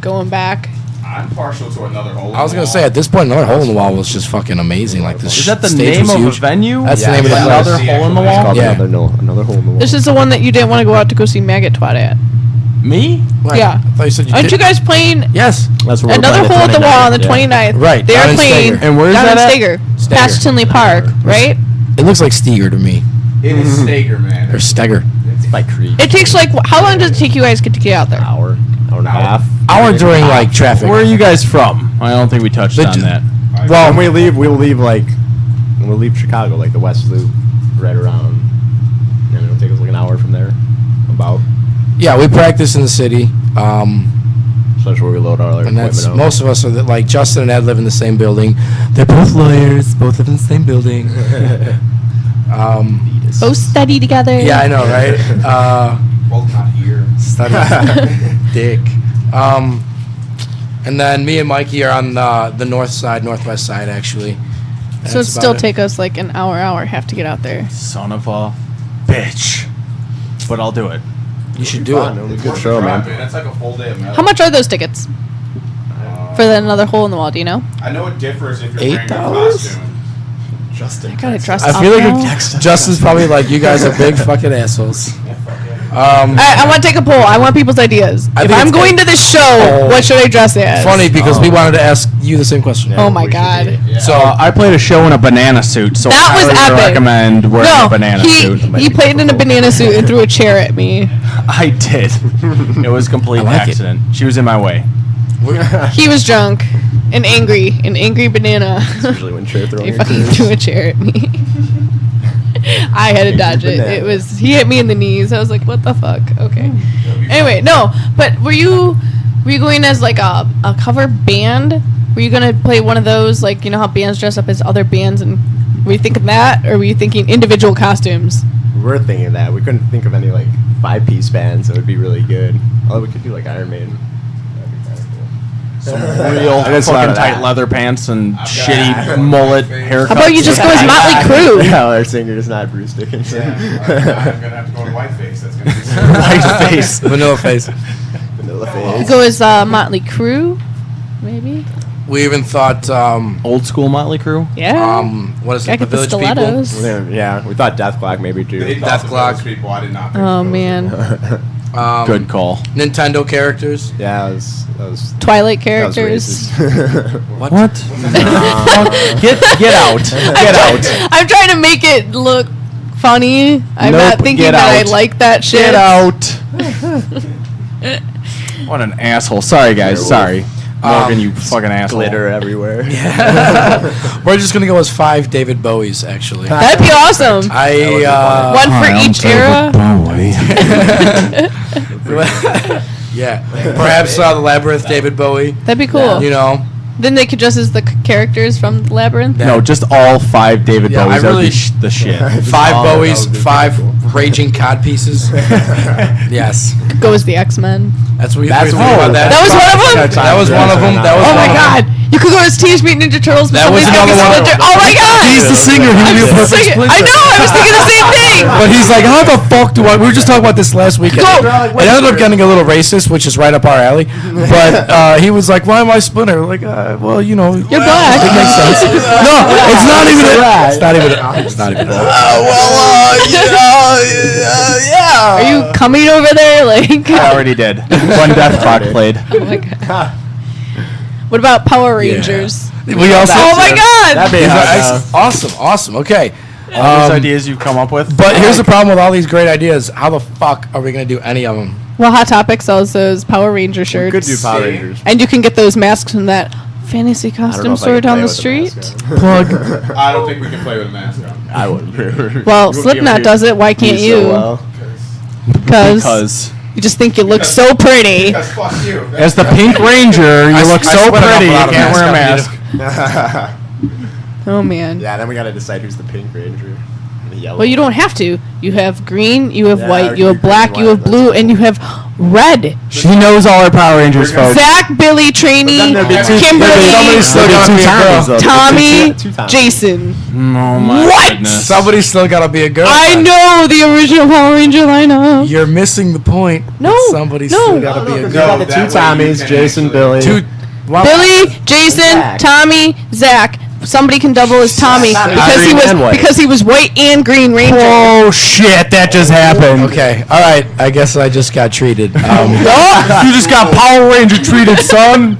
going back? I'm partial to another hole. I was gonna say at this point, another hole in the wall was just fucking amazing. Like this. Is that the stage name was of huge. a venue? That's the Yeah, name of the yeah. place. Another hole in the wall? Called Yeah. another hole in the wall. This is the one that you didn't want to go out to go see Maggot Twat at. Me? What? Yeah. I thought you said you Aren't did. you guys playing Yes. That's where we're another playing hole at the wall on the 29th. 29th? Right, They down are in playing Steger. And where's down that in at? Steger, Steger. past Tinley Park, right? It looks like Steger to me, It is Stager, man. or Steger. It's By Creek. It takes like how long does it take you guys to get out there? Hour and a half. Hour during like traffic. Where are you guys from? I don't think we touched on that. Well, when we leave, we'll leave Chicago, like the West Loop, right around. And it'll take us like an hour from there, about. Yeah, we practice in the city. So that's where we load all our And that's equipment out. most of us are like Justin and Ed live in the same building. They're both lawyers, both live in the same building. Both study together. Yeah, I know, right? Both not here. Study dick. And then me and Mikey are on the northwest side, actually. So it That's still about take us like an hour half to get out there. Son of a bitch. But I'll do it. You should do Fun, it. it'll be a good show, man. That's like a full day of metal. How much are those tickets for another hole in the wall? Do you know? I know it differs if you're wearing a $8? costume. Justin. I gotta dress I up feel now. like Justin's probably like, you guys are big fucking assholes. I want to take a poll. I want people's ideas. I If think I'm it's going good. to this show, what should I dress as? Funny because we wanted to ask you the same question. Oh my god. So I played a show in a banana suit, so That I was would epic. recommend wearing a banana suit. he played in a banana suit and threw a chair at me. I did. It was a complete I like it. accident. She was in my way. He was drunk and angry, an angry banana. Usually when chair throwing. He fucking threw a chair at me. I had to dodge it. Banana. It was he hit me in the knees. I was like, what the fuck? Okay. Anyway, no. But were you going as like a cover band? Were you gonna play one of those, like, you know how bands dress up as other bands, and were you thinking that, or were you thinking individual costumes? We were thinking that. We couldn't think of any like 5-piece bands that would be really good. Although we could do like Iron Maiden. That'd be kind of cool. Some real I just thought fucking of tight that. leather pants and got shitty that. mullet haircuts. How about you just go as Motley Crue? Yeah, our singer is not Bruce Dickinson. I'm gonna have to go to Whiteface. That's gonna be so White face. Vanilla face. Vanilla face. Go as Motley Crue, maybe. We even thought, Old school Motley Crue. Yeah. what is Gotta it, the get the Village People? stilettos. Yeah, we thought Death Clock maybe too. They Death thought the Clock. Village People. I did not think Oh the Village man. Good call. Nintendo characters. Yeah, that was Twilight that was characters. racist. What? Get out. Get out. I'm trying to make it look funny. I'm Nope, not thinking get that I out. like that shit. Get out. What an asshole. Sorry, guys. Sorry. Morgan, you fucking asshole. Glitter everywhere. We're just gonna go as 5 David Bowies, actually. That'd be awesome. One for each era. Yeah. Perhaps the Labyrinth, David Bowie. That'd be cool. You know. Then they could dress as the characters from the Labyrinth. No, just all 5 David Yeah, Bowies. I really- That would be the shit. 5 all- Bowies, that would be 5 cool. raging cod pieces. Yes. Go as the X-Men. That's what we That's we what- about that. That was one of them? That was one of them. That was Oh one my of them. god! You could go as Teenage Mutant Ninja Turtles. But That was somebody's another thinking one. Splinter- Oh my god! He's the singer. He would be a perfect Singing- Splinter. I know. I was thinking the same thing. But he's like, how the fuck do I? We were just talking about this last week. It ended up getting a little racist, which is right up our alley. But he was like, why am I Splinter? Like, well, you know. You're black. It makes sense. No, it's not even. It's not even. It's not even. Are you coming over there? Like. I already did. When Death Clock played. Oh my god. What about Power Rangers? We also. Oh my god! That'd be Awesome. Okay. All those ideas you've come up with. But here's the problem with all these great ideas. How the fuck are we gonna do any of them? Well, Hot Topic sells those Power Ranger shirts. Could do Power Rangers. And you can get those masks from that fantasy I don't know costume if I store could down play the with a street. mask on. Plug. I don't think we can play with a mask on. I wouldn't. Well, Slipknot does it. Why can't you? Because you just think you look so pretty. Because fuck you. As the Pink Ranger, you look I so sweat enough pretty, you without a can't wear a mask mask. Oh man. Yeah, then we gotta decide who's the Pink Ranger. And the yellow. Well, you don't have to. You have green, you have Yeah, white, or you have green, black, white, you have that's blue, it. and you have red. She knows all her Power Rangers, folks. Zach, Billy, Trainee, there'd be two- Kimberly, Somebody's still gotta be a girl. Tommy, Two Tommies. Jason. Oh my What? goodness. Somebody's still gotta be a girl. I know the original Power Ranger lineup. You're missing the point. No, Somebody's no. still gotta be a You girl. got the that two way you Tommies, can Jason, actually- Billy. Two. Well, Billy, Jason, Zach. Tommy, Zach. Somebody can double as Tommy Tommy. because he was white and Green Ranger. Oh shit, that just happened. Okay. All right. I guess I just got treated. You just got Power Ranger treated, son.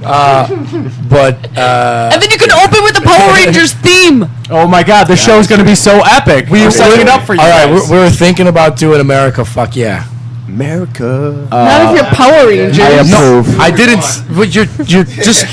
But And then you can open with the Power Rangers theme. team. Oh my God, the show's gonna be so epic. We're setting it up for you. All right, guys. we were thinking about doing America. Fuck yeah. America. Not if you're Power Rangers. I approve. I didn't. But you're just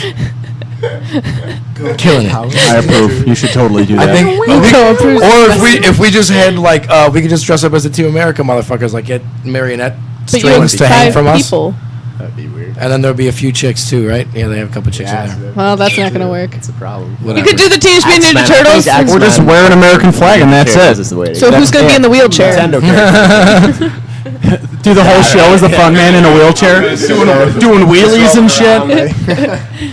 killing it. I approve. You should totally do that. I think, Nico approves. or if we just had like we could just dress up as the Team America motherfuckers, like get marionette But you have strings to hang 5 from us, people. That'd be weird. and then there'll be a few chicks too, right? Yeah, they have a couple chicks in there. Well, that's not gonna work. It's a problem. You could do the Teenage Mutant Ninja Turtles. We're just wearing an American flag and that's it. Is the way to So go. who's gonna be in the wheelchair? Nintendo characters. Do the whole show as the front man in a wheelchair, doing wheelies and shit,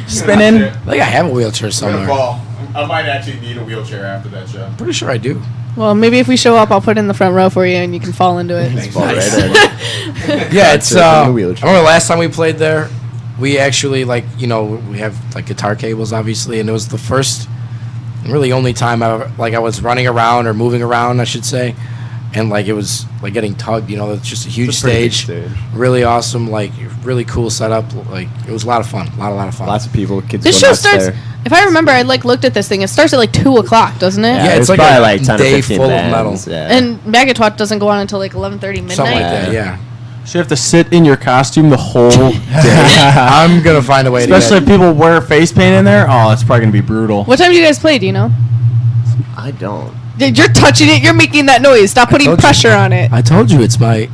spinning. I think I have a wheelchair I'm gonna somewhere. fall. I might actually need a wheelchair after that show. Pretty sure I do. Well, maybe if we show up, I'll put it in the front row for you, and you can fall into it. Fall right in. Yeah, it's. in the I wheelchair. remember last time we played there, we actually we have like guitar cables, obviously, and it was the first, and really only time I was running around or moving around, I should say, and like it was like getting tugged. It's just a huge It's a pretty big stage, stage. really awesome, like really cool setup. Like it was a lot of fun, a lot of fun. Lots of people, kids. This go show nuts starts. there. If I remember, I looked at this thing. It starts at like 2:00, doesn't it? Yeah, it's it's like probably a like 10 or day 15 full of bands, metal. Yeah. And Magatwat doesn't go on until like 11:30 midnight. Something like that, yeah. So you have to sit in your costume the whole day. I'm gonna find a way Especially if to people wear face paint in there. Oh, it's probably gonna be brutal. What time do you guys play? Do you know? I don't. Dude, you're touching it. You're making that noise. Stop putting told you. pressure on it. I told you it's my.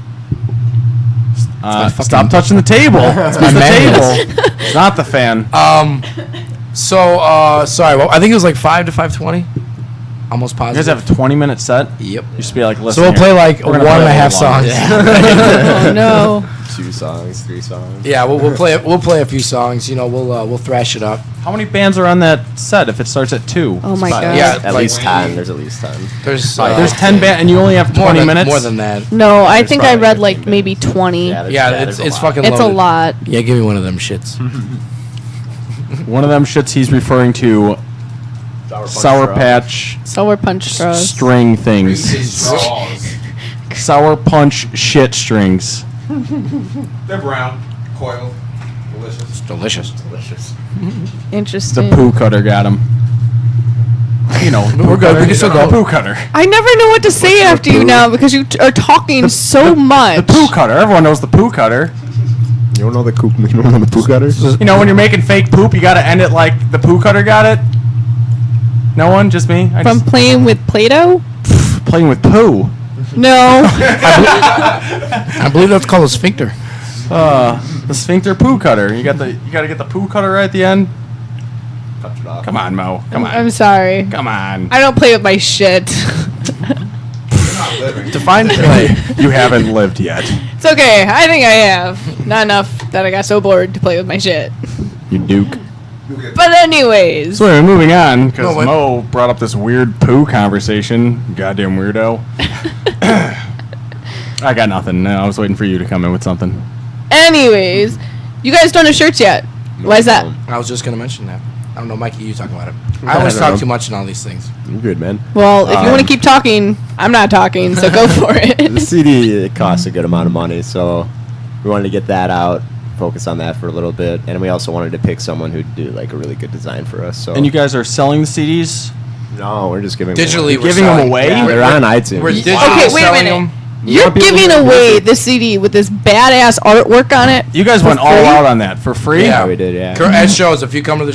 Stop touching the table. It's my the manual. table. It's not the fan. Sorry. Well, I think it was like 5 to 5:20. Almost You positive. guys have a 20-minute set. Yep. You should be like, listen. So we'll here. play like We're one gonna and play a half little longer. songs. Oh no. 2 songs, 3 songs. Yeah, we'll play a few songs. We'll thrash it up. How many bands are on that set if it starts at 2? Oh my But god. Yeah. At like- least 10. There's at least 10. There's There's 10 bands and you only have 20 minutes? More than that. No, I There's think I probably read 15 like maybe bands. 20. there's- Yeah, there's it's a lot. fucking. It's a loaded. lot. Yeah, give me one of them shits. One of them shits he's referring to Sour Patch Sour punch straws. string things. Straws. Sour Punch shit strings. They're brown, coiled, delicious. Delicious. Delicious. The Interesting. poo cutter got him. We're good. We can still The go. poo cutter. I never know what to say after you now because you are talking so much. The poo cutter. Everyone knows the poo cutter. You don't know the coop? You don't know the poo cutters? You know when you're making fake poop, you gotta end it like the poo cutter got it. No one, just me. I From just playing with Play-Doh? playing with poo. No. I believe that's called a sphincter. The sphincter poo cutter. You gotta get the poo cutter right at the end. Cut it off. Come on, Mo. Come on. I'm sorry. Come on. I don't play with my shit. Define play. You haven't lived yet. It's okay. I think I have. Not enough that I got so bored to play with my shit. You duke. But anyways. So anyway, moving on, because No, what? Mo brought up this weird poo conversation. Goddamn weirdo. I got nothing. No, I was waiting for you to come in with something. Anyways. You guys don't have shirts yet. Why is that? I was just gonna mention that. I don't know, Mikey. You talk about it. I I always don't talk know. too much in all these things. I'm good, man. Well, if you want to keep talking, I'm not talking, so go for The it. CD, it costs a good amount of money, so we wanted to get that out, focus on that for a little bit, and we also wanted to pick someone who'd do like a really good design for us. So And you guys are selling the CDs? no, we're just giving Digitally, them we're giving them selling- away? away. They're on iTunes. We're digitally Okay, wait a selling minute. them. You're want people to giving hear away music? the CD with this badass artwork on it. You guys For went all free? out on that for free? Yeah. we did, yeah. At shows, if you come to the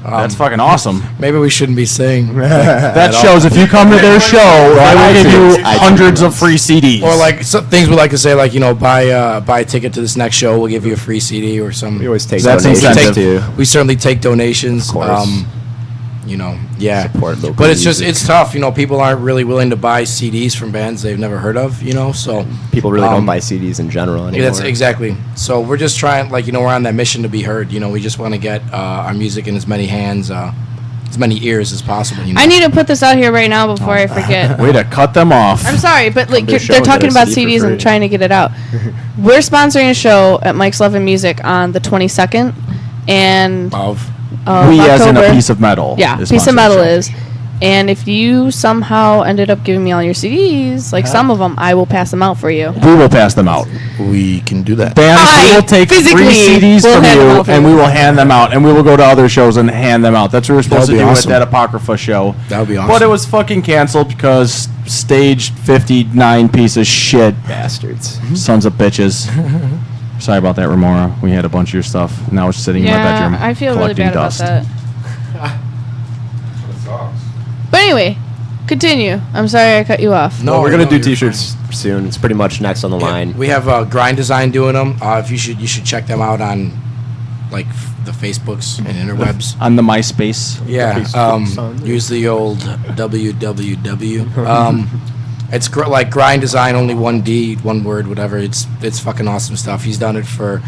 That's fucking awesome. maybe we shouldn't be saying That shows if you come to their show, they will give you iTunes. hundreds of free CDs. or like some things we like to say, like buy a ticket to this next show, we'll give you a free CD or some. We always take That's donations incentive. too. We certainly take donations. Of course. Yeah. Support local But it's just music. it's tough. People aren't really willing to buy CDs from bands they've never heard of. So People really um, don't buy CDs in general yeah, anymore. that's exactly. So we're just trying, we're on that mission to be heard. We just want to get our music in as many hands, as many ears as possible. I need to put this out here right now before I forget. Way to cut them off. I'm sorry, but like to you're, a show they're and get talking a about CD for CDs free. and trying to get it out. We're sponsoring a show at Mike's Love and Music on the 22nd, and of. of We as in a October. piece of metal. Yeah, is piece of sponsoring metal the show. is. And if you somehow ended up giving me all your CDs, like some of them, I will pass them out for you. We will pass them out. We can do that. Bands, we I will take physically 3 CDs will from hand them you, out for and you. we will hand them out, and we will go to other shows and hand them out. That's what we were supposed to That'd do be awesome. at that Apocrypha show. That would be awesome. But it was fucking canceled because stage 59 piece of shit. Bastards. Sons of bitches. Sorry about that, Remora. We had a bunch of your stuff. Now it's sitting in my bedroom. I feel really collecting bad dust. about that. But anyway, continue. I'm sorry I cut you off. No, Well, we're gonna no, do you're T-shirts soon. It's pretty much next on the line. We have Grind Design doing them. If you should check them out on like the Facebooks and interwebs. On the MySpace. Yeah, use the old www. It's like Grind Design, only 1D, one word, whatever. It's fucking awesome stuff. He's done it for.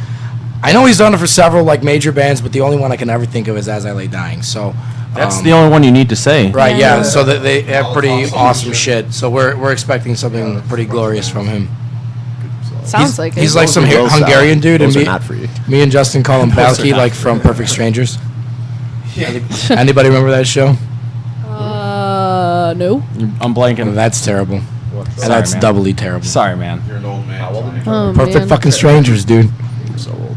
I know he's done it for several like major bands, but the only one I can ever think of is As I Lay Dying. So That's the only one you need to say. right, yeah. So that they have pretty awesome shit. So we're expecting something pretty glorious from him. Sounds like it. He's like some Those are Hungarian dude, and Those are me, not free. me and Justin call him Balky, like from Perfect Strangers. Anybody remember that show? No. I'm blanking. That's terrible. And Sorry, that's man. doubly terrible. Sorry, man. You're an old man. Oh, Perfect man. fucking strangers, dude. So old.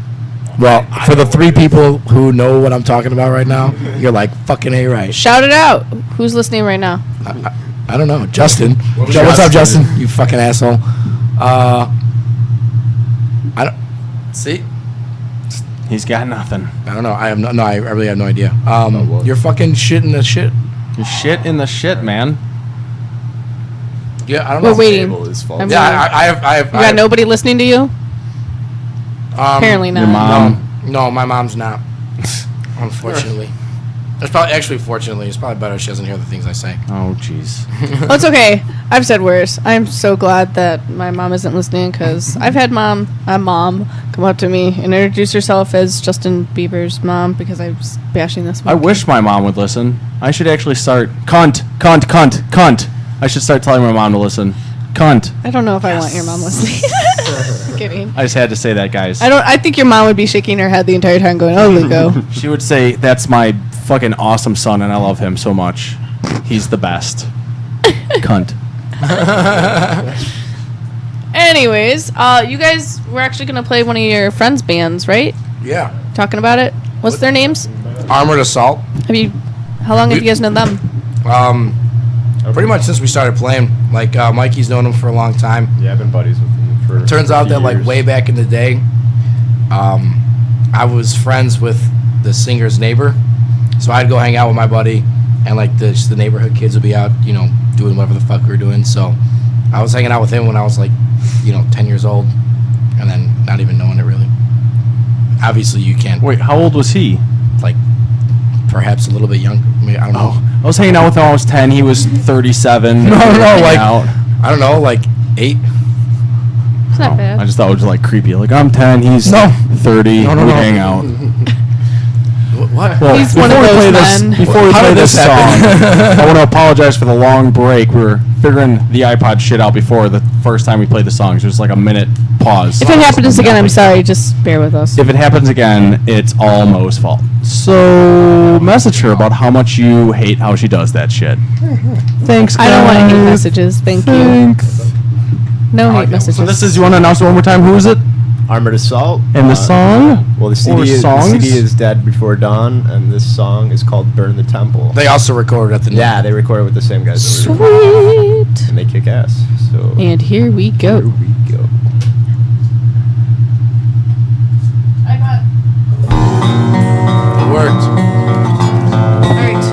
Well, for the 3 people who know what I'm talking about right now, you're like fucking A right. Shout it out. Who's listening right now? I don't know, Justin. What's up, Justin? You fucking asshole. I don't see. He's got nothing. I don't know. I have no. I really have no idea. what? You're fucking shit in the shit. You shit in the shit, man. Yeah, I don't know. We're waiting. Table is full. I'm Yeah, waiting. I have. You got nobody listening to you? Apparently not. Your mom. No, my mom's not. Unfortunately. It's probably actually fortunately. It's probably better she doesn't hear the things I say. Oh, jeez. Well, it's okay. I've said worse. I'm so glad that my mom isn't listening because I've had mom come up to me and introduce herself as Justin Bieber's mom because I was bashing this I one. wish my mom would listen. I should actually start. Cunt. I should start telling my mom to listen. Cunt. I don't know if I want your mom listening. Kidding. I just had to say that, guys. I think your mom would be shaking her head the entire time going, "Oh, Luco." She would say, "That's my fucking awesome son, and I love him so much. He's the best." Cunt. Anyways, you guys were actually gonna play one of your friends' bands, right? Yeah. Talking about it. What's their names? Armored Assault. How long have you guys known them? Pretty much since we started playing. Like Mikey's known him for a long time. Yeah, I've been buddies with him for. Turns out that like years. way back in the day, I was friends with the singer's neighbor, so I'd go hang out with my buddy, and like the neighborhood kids would be out, doing whatever the fuck we were doing. So I was hanging out with him when I was like, 10 years old, and then not even knowing it really. Obviously, you can't. Wait, how old was he? Like, perhaps a little bit younger. I mean, I don't know. I was hanging out with him when I was 10. He was 37. No, like Out. I don't know, like 8. It's not Oh, bad. I just thought it was like creepy. Like, I'm 10, he's No. 30. No, we no. hang out. What? Well, He's one of before we those play this- men. Before we How play did this this song, happen? I want to apologize for the long break. We were figuring the iPod shit out before the first time we played the songs. There's like a minute pause. If it happens again, I'm sorry. Just bear with us. If it happens again, it's all Mo's fault. So message her about how much you hate how she does that shit. Thanks, guys. I don't want to hate messages. Thank you. Thanks. No hate messages. So this is, you want to announce it one more time? Who is it? Armored Assault. And the song? Well, the Or CD, songs? is Dead Before Dawn, and this song is called Burn the Temple. They also recorded at the Yeah, they recorded with the same guys. that we Sweet. and they kick ass. So And here we here go. we go. It worked. All right.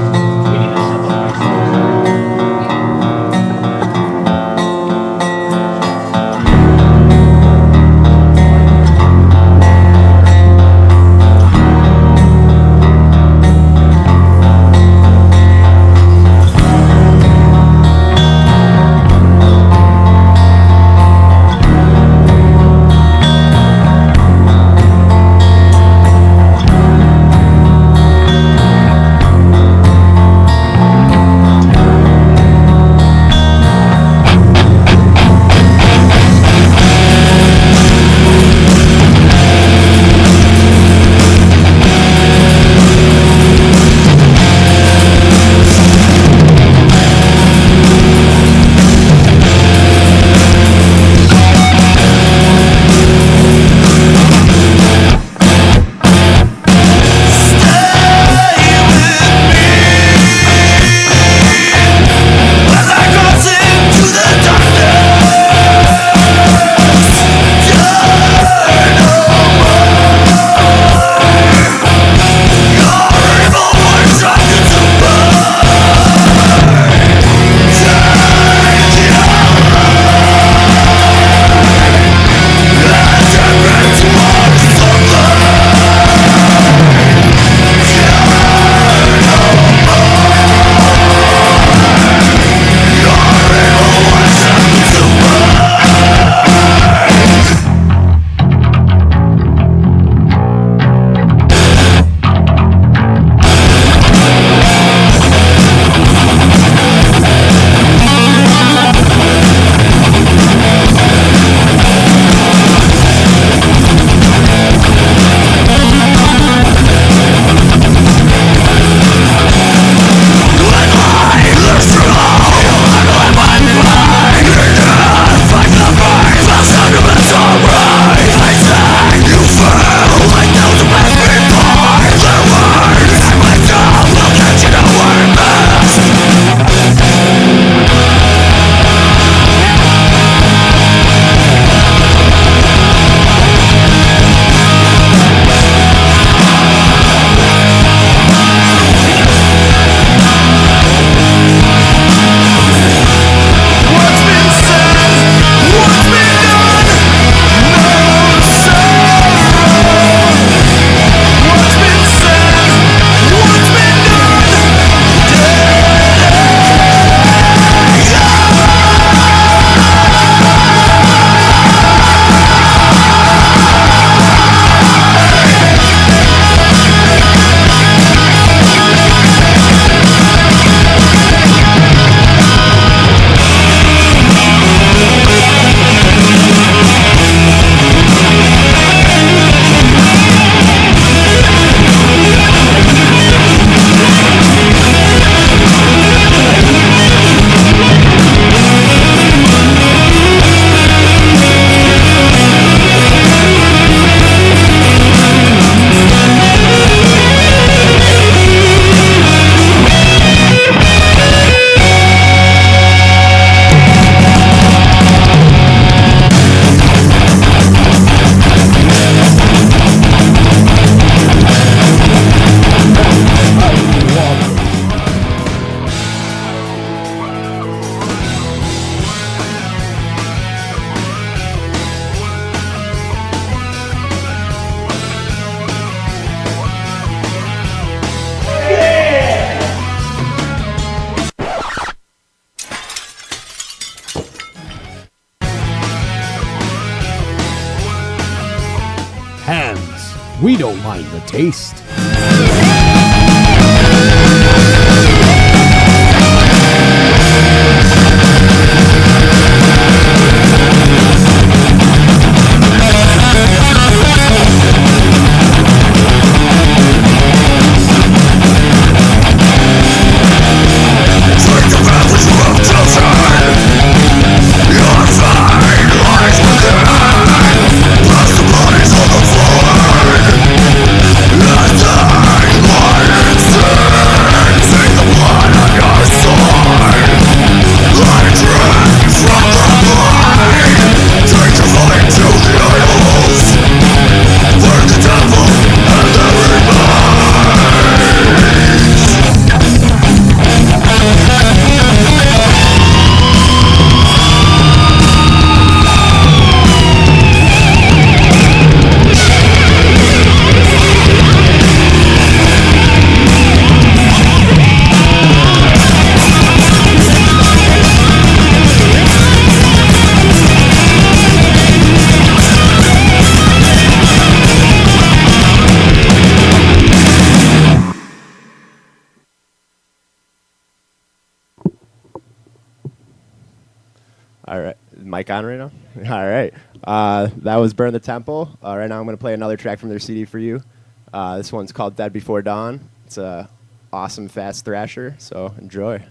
We don't mind the taste. All right. Mic on right now? All right. That was Burn the Temple. Right now I'm going to play another track from their CD for you. This one's called Dead Before Dawn. It's a awesome fast thrasher, so enjoy.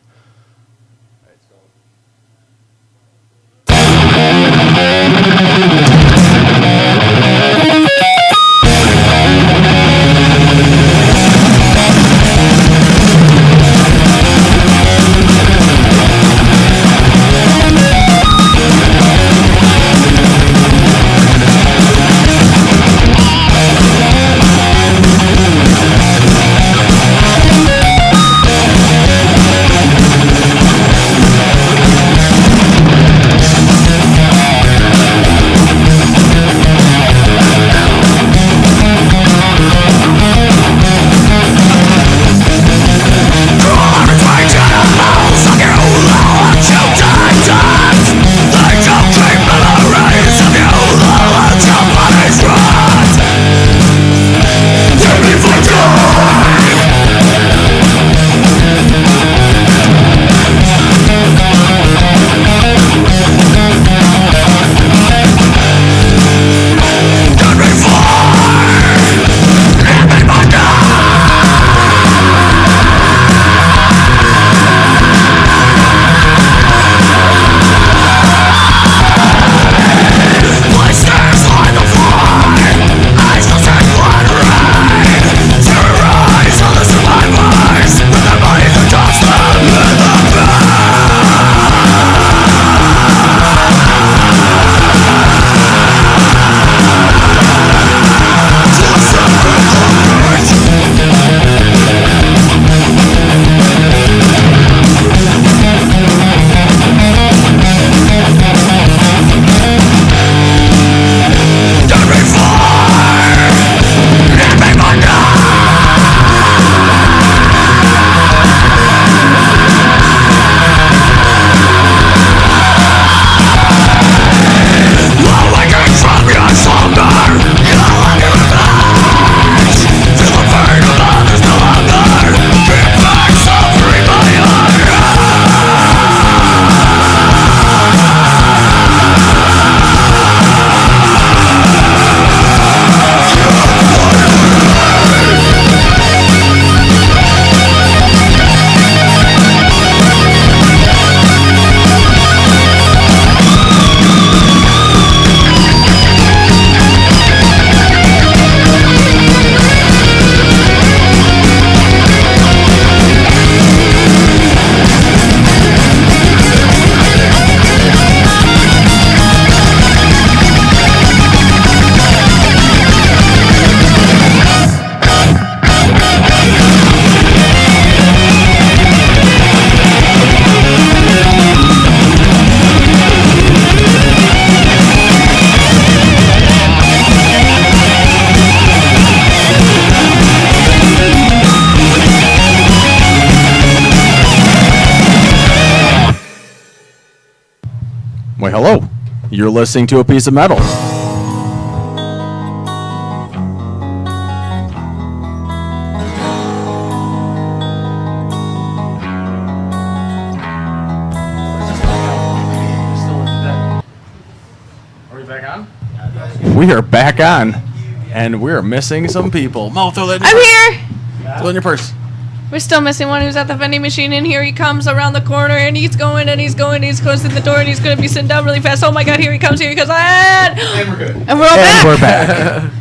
Why, hello. You're listening to A Piece of Metal. We are back on, and we're missing some people. Mo, throw that in your I'm purse. here. Throw it in your purse. We're still missing one who's at the vending machine, and here he comes around the corner, and he's going, and he's going, and he's closing the door, and he's going to be sitting down really fast. Oh my God, here he comes, and And we're good. we're all back. And we're back.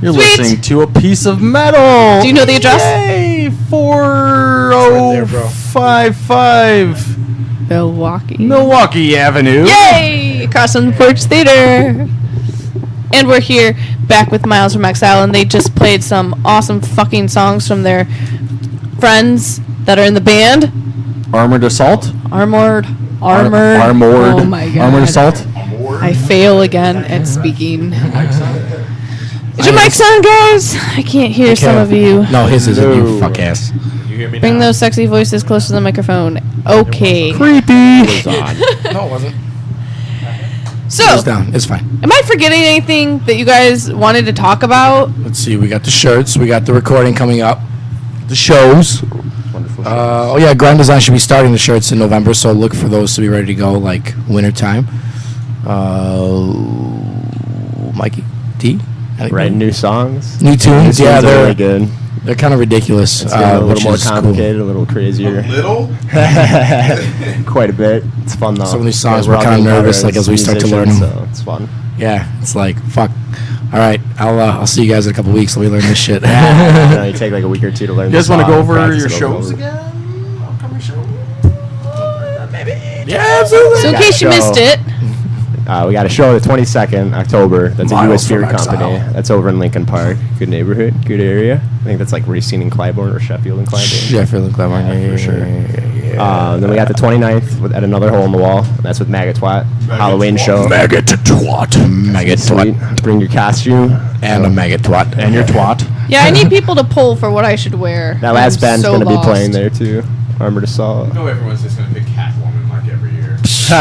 You're Sweet. listening to a piece of metal. Do you know the address? Yay! there, bro. 4055 Milwaukee. Milwaukee Avenue. Yay! Across from the Porch Theater. And we're here back with Miles from Exile, and they just played some awesome fucking songs from their friends that are in the band. Armored Assault. Armored. Armored. Oh my God. Armored Assault. I fail again at speaking. Is your mic on, guys? I can't hear some of you. No, his isn't, you No. fuck ass. You hear me Bring now? those sexy voices closer to the microphone. Okay. Creepy. It was on. No, it wasn't. So, It's down. It's fine. am I forgetting anything that you guys wanted to talk about? Let's see. We got the shirts. We got the recording coming up. The shows. Wonderful. Oh yeah, Grand Design should be starting the shirts in November, so look for those to be ready to go like winter time. Mikey D. Anything? Writing new songs. New tunes. Yeah, are they're really good. they're kind of ridiculous. It's getting a which little more is cool. complicated, a little crazier. Little? Quite a bit. It's fun though. Some of these songs Yeah, we're all kinda getting nervous, better like, as we start to learn musicians, them. So it's fun. Yeah, it's like fuck. All right, I'll see you guys in a couple weeks. Let me learn this shit. You know, you take like a week or two to learn. You guys want to go over practice your it shows over. again? Upcoming show? Yeah, absolutely. So in got case you a missed show. it, We got a show the 22nd October. That's a Miles U.S. beer from Exile. company. That's over in Lincoln Park. Good neighborhood, good area. I think that's like Racine and Clybourne or Sheffield and Clybourne. Sheffield and Cleveland, Yeah, for sure. Then we got the 29th at another hole in the wall. That's with Maggot Twat. Halloween show. Maggot twat. Maggot Sweet. twat. Bring your costume. And a maggot twat. And your twat. yeah, I need people to pull for what I should wear. That last I'm band's so going to be lost. playing there too. Armored Assault. No, everyone's just gonna pick Catwoman like every year. If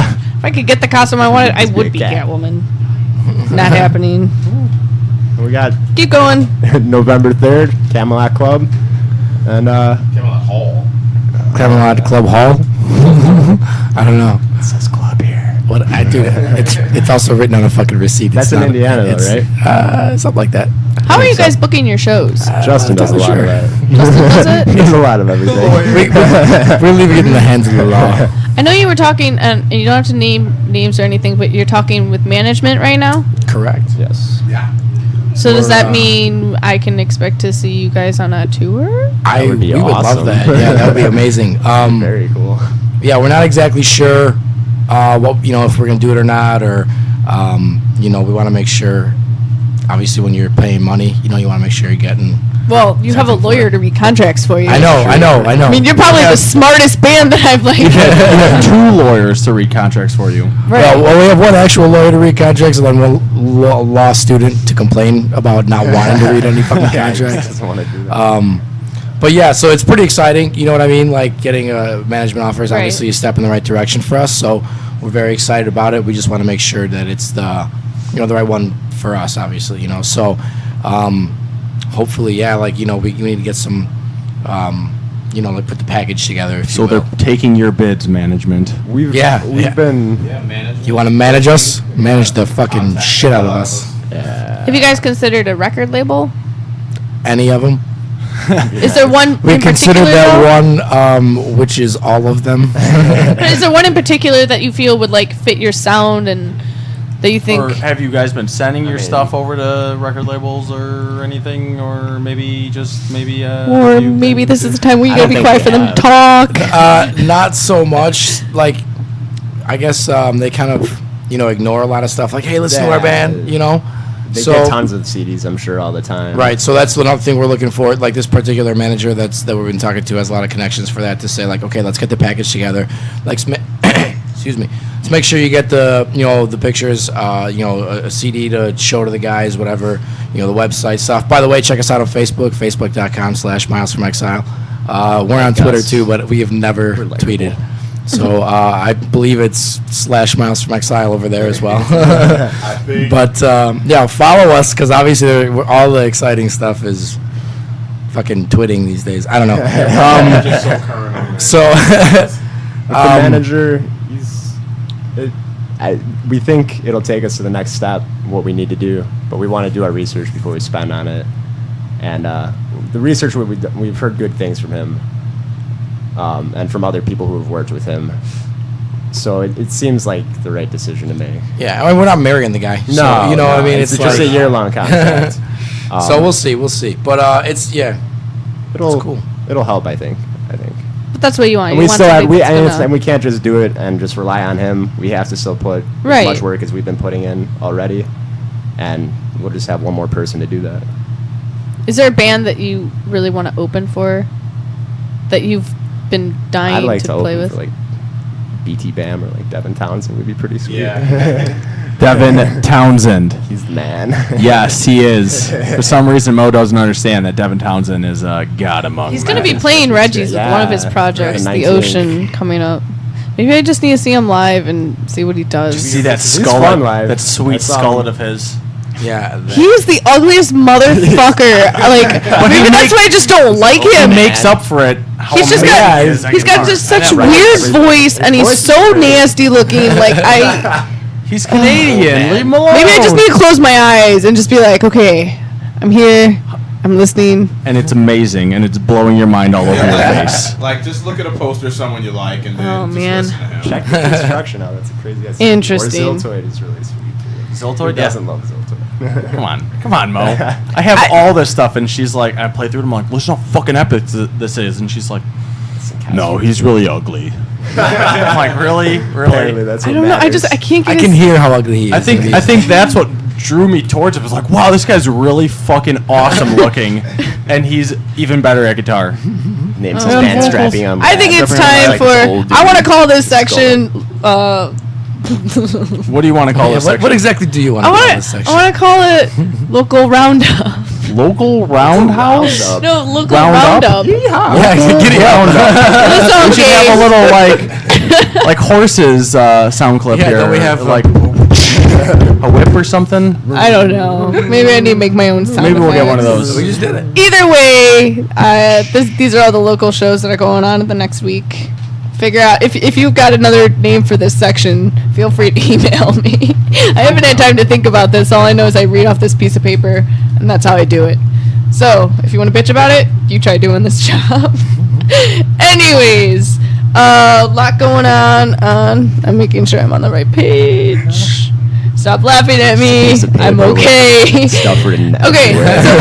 I could get the costume I wanted, I Just would be be a cat. Catwoman. Not happening. We got Keep going. November 3rd, Camelot Club. And Camelot Hall. Camelot Club Hall. I don't know. it says club here. What I do? It's also written on a fucking receipt. That's It's in not- Indiana, though, it's, right? Something like that. How are you guys booking your shows? Justin does a lot sure. of that. Justin does it? He does a lot of everything. We're leaving it in the hands of the law. I know you were talking, and you don't have to name names or anything, but you're talking with management right now. Correct. Yes. Yeah. So does Or, that mean I can expect to see you guys on a tour? That would be we would love awesome. that. Yeah, that would be amazing. Very cool. Yeah, we're not exactly sure what if we're gonna do it or not, or we want to make sure. Obviously, when you're paying money, you want to make sure you're getting. Well, you have a Something for lawyer it. to read contracts for you. I know. I mean, you're probably the smartest band that I've like. You have 2 lawyers to read contracts for you. Right. Well, we have one actual lawyer to read contracts, and then one law student to complain about not wanting to read any fucking Yeah, he contracts. doesn't want to do that. But yeah, so it's pretty exciting. You know what I mean? Like getting a management offer is Right. obviously a step in the right direction for us. So we're very excited about it. We just want to make sure that it's the right one for us. Obviously, So hopefully, yeah, we need to get some, put the package together. If So you will. they're taking your bids, management. We've yeah. been Yeah, management. You want to manage us? Manage the fucking shit out of us. Have you guys considered a record label? Any of them? Is there one We in consider particular? that one, which is all of them. Is there one in particular that you feel would like fit your sound and that you think? Or have you guys been sending your mean- stuff over to record labels or anything? Or maybe Or maybe this is the time where you I gotta don't be think quiet we for them have. to talk. Not so much. Like, I guess they kind of, ignore a lot of stuff. Like, hey, listen to our Yeah. band, They So- get tons of CDs, I'm sure, all the time. Right. So that's another thing we're looking for. Like this particular manager that we've been talking to has a lot of connections for that to say like, okay, let's get the package together. Like, excuse me. Let's make sure you get the the pictures, a CD to show to the guys, whatever, the website stuff. By the way, check us out on Facebook, facebook.com/milesfromexile. We're on Twitter us. too, but we have never We're likable. tweeted. So I believe it's /Miles from Exile over there as well. I think. But yeah, follow us because obviously all the exciting stuff is fucking twitting these days. I don't know. Just so current on it. So With the manager, we think it'll take us to the next step, what we need to do, but we want to do our research before we spend on it. And the research, we've heard good things from him, and from other people who have worked with him. So it seems like the right decision to make. Yeah, I mean, we're not marrying the guy. No, so, you know what I mean? It's just like, a year-long contract. So we'll see. But it's cool. It'll help, I think. But that's what you want. And You we want still have, something that's gonna- and we can't just do it and just rely on him. We have to still put Right. as much work as we've been putting in already, and we'll just have one more person to do that. Is there a band that you really want to open for? That you've been dying I'd like to to play open with? for like BT Bam or like Devin Townsend would be pretty sweet. Yeah. Devin Townsend. He's the man. Yes, he is. For some reason, Mo doesn't understand that Devin Townsend is a god among He's going to men. be playing Reggie's with one of his Yeah. projects, The The 19th. Ocean, coming up. Maybe I just need to see him live and see what he does. Did you see that He's skullet? fun live. That sweet I saw skullet him. of his. Yeah. He is the ugliest motherfucker. Maybe that's why I just don't like He him. makes up for it. He's just got he's got just such right. weird His voice, and he's voice so is crazy. nasty looking. He's Canadian. Leave him alone. Maybe I just need to close my eyes and just be like, okay, I'm here, I'm listening. And it's amazing, and it's blowing your mind all over your face. Like, just look at a poster of someone you like, and then Oh, just man. listen to him. Check the construction out. That's a crazy. That's Interesting. Or Ziltoid is really sweet too. Ziltoid? Who doesn't love Ziltoid? Come on, Mo. I have all this stuff, and she's like, I play through it. I'm like, listen how fucking epic this is, and she's like, no, he's really ugly. I'm like, really? Apparently that's I what don't know. matters. I can't I get can his- hear how ugly he is. I think that's what drew me towards it. It was like, wow, this guy's really fucking awesome looking, and he's even better at guitar. Names his Oh, band vocals. strapping on. I think it's Different, time like, for. old I want to dude. call this section. What do you want to call Yeah, this what section? exactly do you want I to want call this section? I want to call it local roundup. Local roundhouse? Roundup. No, local Round up? roundup. Yeah, get it Round up. This We sounds should have a gay. little like horses sound clip Yeah, here. then we have, like a whip or something. I don't know. Maybe I need to make my own sound Maybe we'll get one of effects. those. We just did it. Either way, these are all the local shows that are going on in the next week. Figure out if you've got another name for this section, feel free to email me. I haven't had time to think about this. All I know is I read off this piece of paper, and that's how I do it. So if you want to bitch about it, you try doing this job. Anyways, a lot going on. I'm making sure I'm on the right page. Stop laughing at me. Piece of paper I'm with okay. Stuff written Okay, everywhere. so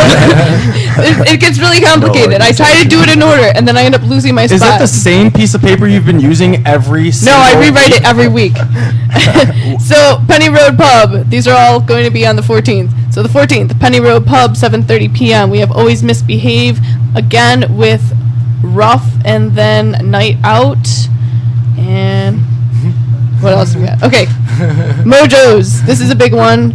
it gets really complicated. I try to do it in order, and then I end up losing my Is spot. that the same piece of paper you've been using every No, single I rewrite week? it every week. So Penny Road Pub. These are all going to be on the 14th. So the 14th, Penny Road Pub, 7:30 p.m. We have Always Misbehave again with Rough, and then Night Out, and what else we got? Okay, Mojo's. This is a big one.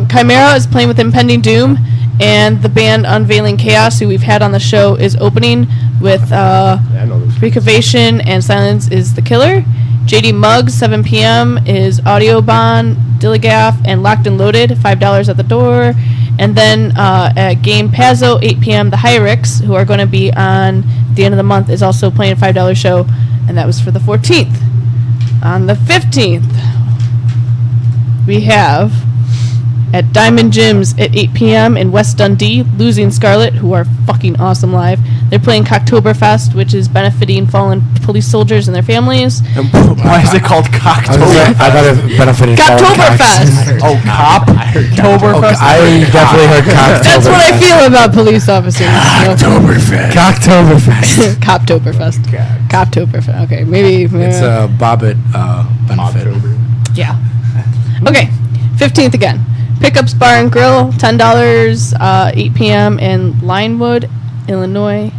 Chimera is playing with Impending Doom, and the band Unveiling Chaos, who we've had on the show, is opening with Yeah, I know those. Precavation and Silence is the Killer. JD Muggs, 7 p.m. is Audiobahn, Dilligaff, and Locked and Loaded, $5 at the door. And then at Game Pazzo, 8 p.m., the Hyrix, who are going to be on the end of the month, is also playing a $5 show, and that was for the 14th. On the 15th, we have at Diamond Gyms at 8 p.m. in West Dundee, Losing Scarlet, who are fucking awesome live. They're playing Cocktoberfest, which is benefiting fallen police soldiers and their families. And why is it called Cocktober? I thought it benefited. Cocktoberfest! Oh, Cop-toberfest? I definitely heard Cocktoberfest. That's what I feel about police officers. Cocktoberfest. Cocktoberfest. Coptoberfest. Okay, maybe. It's a Bobbit benefit. Yeah. Okay, 15th again. Pickups Bar and Grill, $10, 8 p.m. in Linewood, Illinois.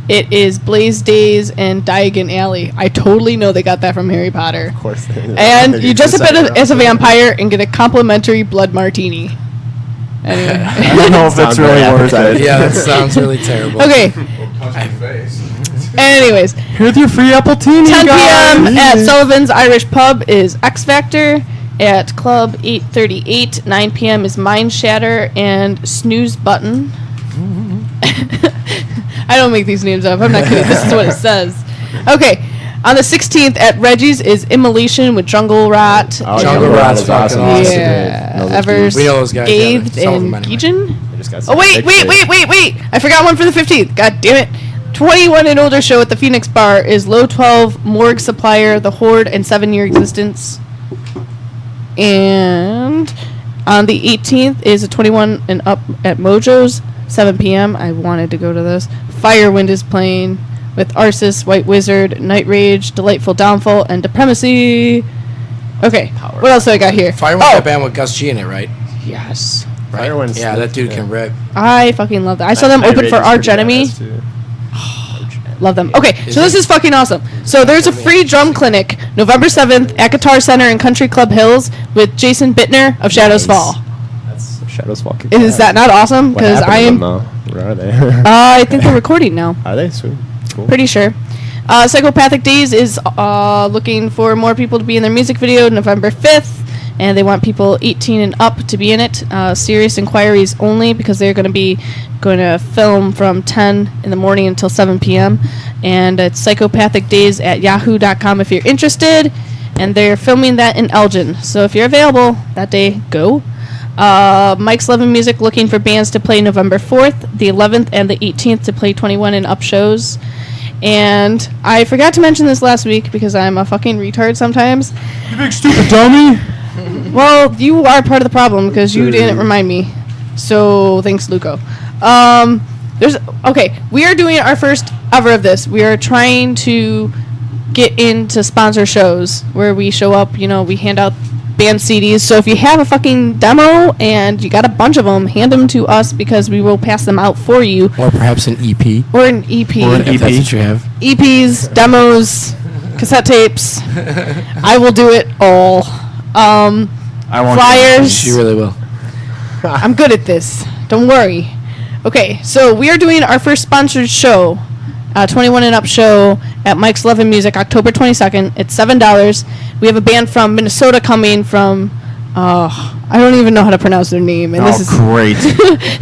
It is Blaze Days and Diagon Alley. I totally know they got that from Harry Potter. Of course. And you dress up as a vampire and get a complimentary blood martini. Anyway. I don't know if that's Sounds really very worth it. appetizing. Yeah, that sounds really terrible. Okay, Punch in the face. anyways. Here with your free apple teeny, 10 p.m. guys. at Sullivan's Irish Pub is X Factor. At Club 838, 9 p.m. is Mind Shatter and Snooze Button. I don't make these names up. I'm not kidding. This is what it says. Okay. On the 16th at Reggie's is Immolation with Jungle Rot. Oh, Jungle Rot's is fucking awesome. awesome. Yeah. No, Evers, We know those guys, Scathed, yeah, some of and them anyway. Gijan. They just got Oh, wait. addicted. I forgot one for the 15th. God damn it. 21 and older show at the Phoenix Bar is Low 12, Morgue Supplier, The Horde, and 7 Year Existence. And on the 18th is a 21 and up at Mojo's, 7 p.m. I wanted to go to this. Firewind is playing with Arceus, White Wizard, Night Rage, Delightful Downfall, and Depremacy. Okay, what else do I got here? Firewind's that band with Gus G in it, right? Yes. Right. Firewind's- Yeah, that dude can rip. I fucking love that. I saw them Night open Rage for is Arch pretty Enemy. badass, too. Love them. Okay, so this is fucking awesome. So there's a free drum clinic November 7th at Guitar Center in Country Club Hills with Jason Bittner of Shadows Fall. That's Shadows Fall. Is that not awesome? What Because happened I to them, am. though? Where are they? I think they're recording now. Are they? Sweet. Cool. Pretty sure. Psychopathic Days is looking for more people to be in their music video November 5th, and they want people 18 and up to be in it. Serious inquiries only, because they're going to film from 10 in the morning until 7 p.m. And it's psychopathicdays@yahoo.com if you're interested. And they're filming that in Elgin. So if you're available that day, go. Mike's Levin Music looking for bands to play November 4th, the 11th, and the 18th to play 21 and up shows. And I forgot to mention this last week because I'm a fucking retard sometimes. You big stupid dummy. Well, you are part of the problem because you didn't remind me. So thanks, Luco. We are doing our first ever of this. We are trying to get into sponsor shows where we show up, we hand out band CDs. So if you have a fucking demo and you got a bunch of them, hand them to us because we will pass them out for you. Or perhaps an EP. Or an EP. If that's what you have. EPs, demos, cassette tapes. I will do it all. I won't. Flyers. She really will. I'm good at this. Don't worry. Okay, so we are doing our first sponsored show, 21 and up show at Mike's Levin Music, October 22nd. It's $7. We have a band from Minnesota coming from. I don't even know how to pronounce their name, and this is great.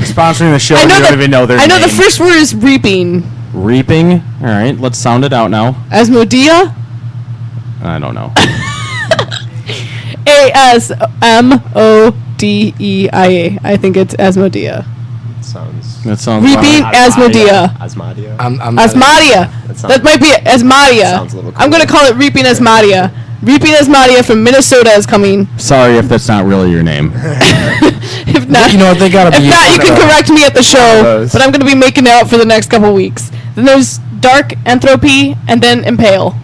Sponsoring the show, I you know don't even know their name. I know the first word is reaping. Reaping. All right, let's sound it out now. Asmodia. I don't know. ASMODEIA. I think it's Asmodia. That sounds. Reaping Asmodia. Asmodia. Asmodia. That might be Asmodia. Sounds a little I'm going to call it Reaping Asmodia. Reaping Asmodia from Minnesota is coming. Sorry if that's not really your name. If not, You know what, they gotta be. if not, you can correct me at the show. those. But I'm going to be making it out for the next couple weeks. Then there's Dark Entropy and then Impale.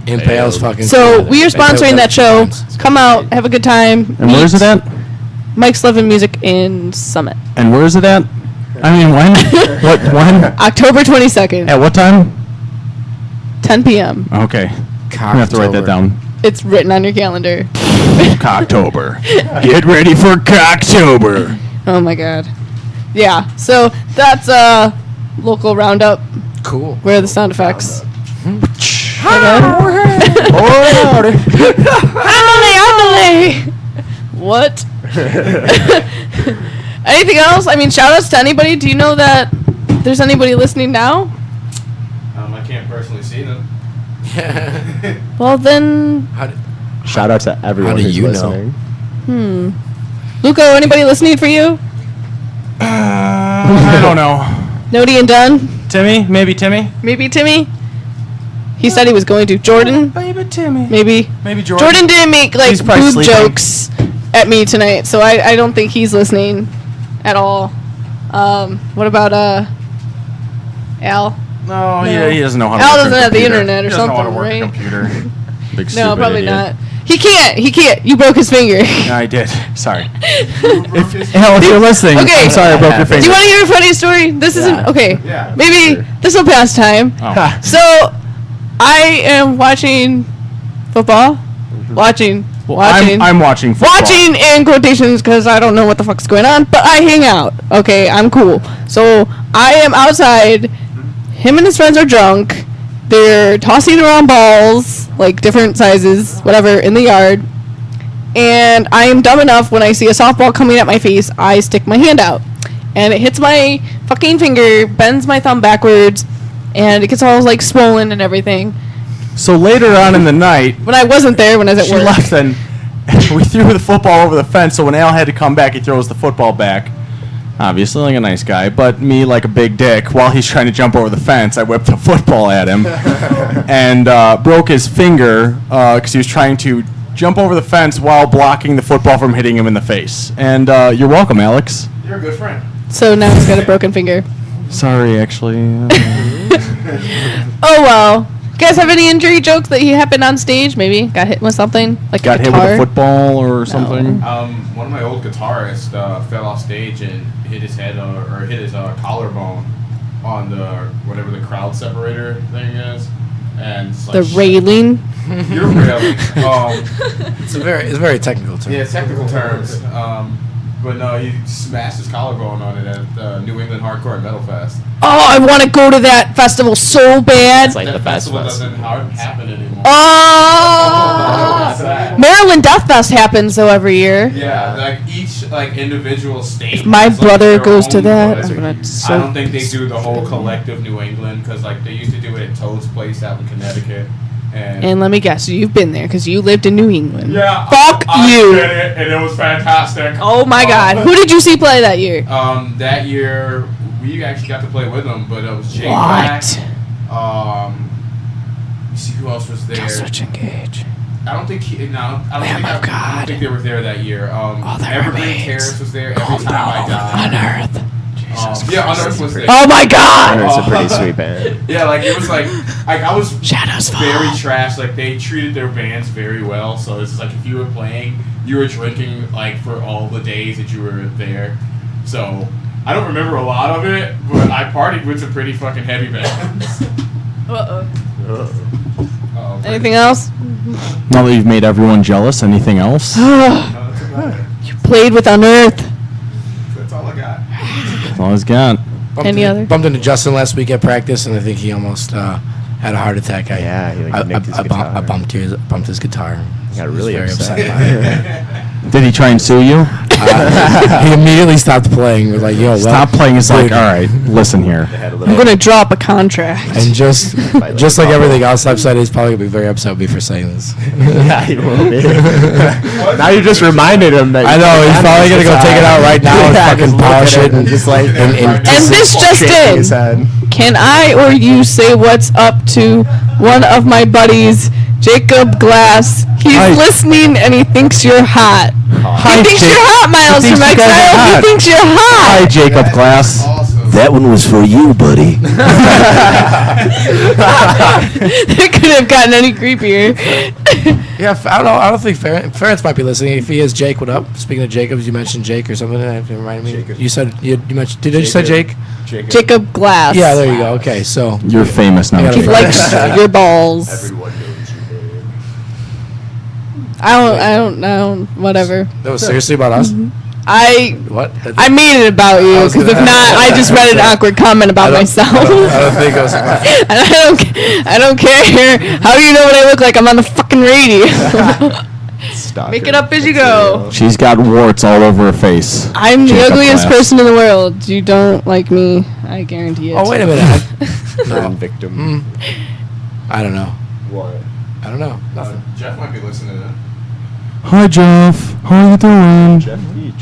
Impale's fucking. So cool. we are Impale's sponsoring got that show. friends. Come out, have a good time. And where's it at? Mike's Levin Music in Summit. And where is it at? I mean, when? What? When? October 22nd, At what time? 10 p.m. Okay. I'm gonna have to write that down. It's written on your calendar. Cocktober. Get ready for Cocktober. Oh my god. Yeah, so that's local roundup. Cool. Where are the sound effects? Andale. What? Anything else? I mean, shout outs to anybody. Do you know that there's anybody listening now? I can't personally see them. Well, then, Shout out to everyone How do who's you know? listening. Luco, anybody listening for you? I don't know. Nody and Dunn? Timmy? Maybe Timmy? Maybe Timmy? He said he was going to. Jordan? Baby Timmy. Maybe. Maybe Jordan. Jordan didn't make like He's probably boob sleeping. jokes at me tonight, so I don't think he's listening at all. What about Al? No, No. yeah, he doesn't know how to Al work doesn't a have the computer. internet or He doesn't know how to something, work a right? computer. Big No, stupid probably idiot. not. He can't. You broke his finger. Yeah, I did. Sorry. If you're listening, Okay. I'm sorry I broke your Do finger. you want to hear a funny story? This isn't okay. Yeah. Maybe Sure. this will pass time. Oh. So, I am watching football. Watching. I'm watching football. Watching in quotations because I don't know what the fuck's going on, but I hang out. Okay, I'm cool. So I am outside. Him and his friends are drunk. They're tossing around balls, like different sizes, whatever, in the yard. And I am dumb enough when I see a softball coming at my face, I stick my hand out. And it hits my fucking finger, bends my thumb backwards, and it gets all like swollen and everything. So later on in the night, When I wasn't there, when I was at she work. left and we threw the football over the fence. So when Al had to come back, he throws the football back. Obviously, like a nice guy, but me like a big dick. While he's trying to jump over the fence, I whipped the football at him and broke his finger because he was trying to jump over the fence while blocking the football from hitting him in the face. And you're welcome, Alex. You're a good friend. So now he's got a broken finger. Sorry, actually. Oh, well. You guys have any injury jokes that he happened on stage? Maybe got hit with something? Like Got a hit guitar? with a football or something. One of my old guitarists fell off stage and hit his head or hit his collarbone on the whatever the crowd separator thing is, and it's The like, railing? You're railing. It's a very technical term. Yeah, technical terms. But no, he smashed his collarbone on it at New England Hardcore and Metal Fest. Oh, I want to go to that festival so bad. It's like That the best festival festival. doesn't happen anymore. Oh! Sad. Maryland Death Fest happens, though, every year. Yeah, like each individual state. If my has, like, brother their goes to own, that, like, I'm gonna I so don't think they do the whole collective New England because like they used to do it at Toad's Place out in Connecticut. And let me guess, you've been there because you lived in New England. Yeah. Fuck I you. did it, and it was fantastic. Oh my God. Who did you see play that year? That year, we actually got to play with them, but it was Jake What? Black. You see who else was there? Switch Engage. I don't think I Lamb of don't God. think they were there that year. there Evergreen remains Terrace was there every time I died. Unearth. Yeah, Unearth was there. Oh my God. It's a pretty sweet band. Yeah, like it was like I was Shadows Fall. very trash. Like they treated their bands very well. So it's like if you were playing, you were drinking like for all the days that you were there. So I don't remember a lot of it, but I partied with some pretty fucking heavy bands. Uh-oh. Oh, Anything else? Now that you've made everyone jealous, anything else? that's about it. You played with Unearth. That's all I got. That's all he's got. Any other? Bumped into Justin last week at practice, and I think he almost had a heart attack. Yeah, he, like, nicked his guitar. I bumped his guitar. He got He was really very upset. by it. Did he try and sue you? He immediately stopped playing. We're like, yo, well, Stop playing. It's like, dude. all right, listen here. They had a I'm little. going to drop a contract. And just like everything else I've said, he's probably gonna be very upset with me for saying this. Yeah, he will be. Now you just reminded him that. I know he's probably gonna go take it out right now and fucking polish it and just like And this just shaking in. his head. Can I or you say what's up to one of my buddies, Jacob Glass? He's Hi. listening and he thinks you're hot. Hi, He thinks Jake. you're hot, Miles He from thinks you guys are Exile. hot. He thinks you're Hi, hot. Jacob Glass. Awesome. That one was for you, buddy. It couldn't have gotten any creepier. Yeah, I don't know. I don't think Ferentz might be listening. If he is, Jake, what up? Speaking of Jacobs, you mentioned Jake or something. That reminded me. Jacob. You said you mentioned. Did you say Jake? Jacob Glass. Yeah, there you go. Okay, so You're famous now, I gotta He Jacob. fix likes your balls. Everyone knows your name. I don't know. Whatever. that was seriously about us. I What? I made it about you was because if gonna- not, I just read an awkward comment about myself. I don't think it was about. And I don't care. How do you know what I look like? I'm on the fucking radio. Stalker. Make it up as you go. She's got warts all over her face. I'm the Jacob ugliest Glass. person in the world. You don't like me. I guarantee it. Oh wait a minute. Burn victim. I don't know. What? I don't know. Nothing. Jeff might be listening to that. Hi, Jeff. How you doing? Jeff Beach.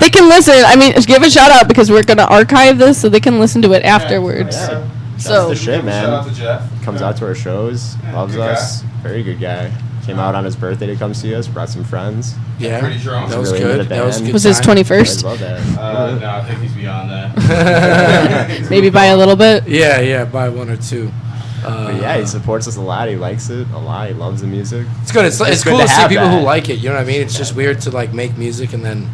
They can listen. I mean, give a shout out because we're gonna archive this so they can listen to it afterwards. Yeah. So That's the shit, Shout out man. to Jeff. Comes out to our shows, loves good us. Very good guy. Came out on his birthday to come see us. Brought some friends. Yeah, Pretty drunk. that was Really good. into the That was a band. good. was his time. I 21st? love that. No, I think he's beyond that. Maybe by a little bit. Yeah, by one or two. But yeah, he supports us a lot. He likes it a lot. He loves the music. It's good. It's It's cool good to to see have people that. who like it. You know what I mean? It's just weird to like make music and then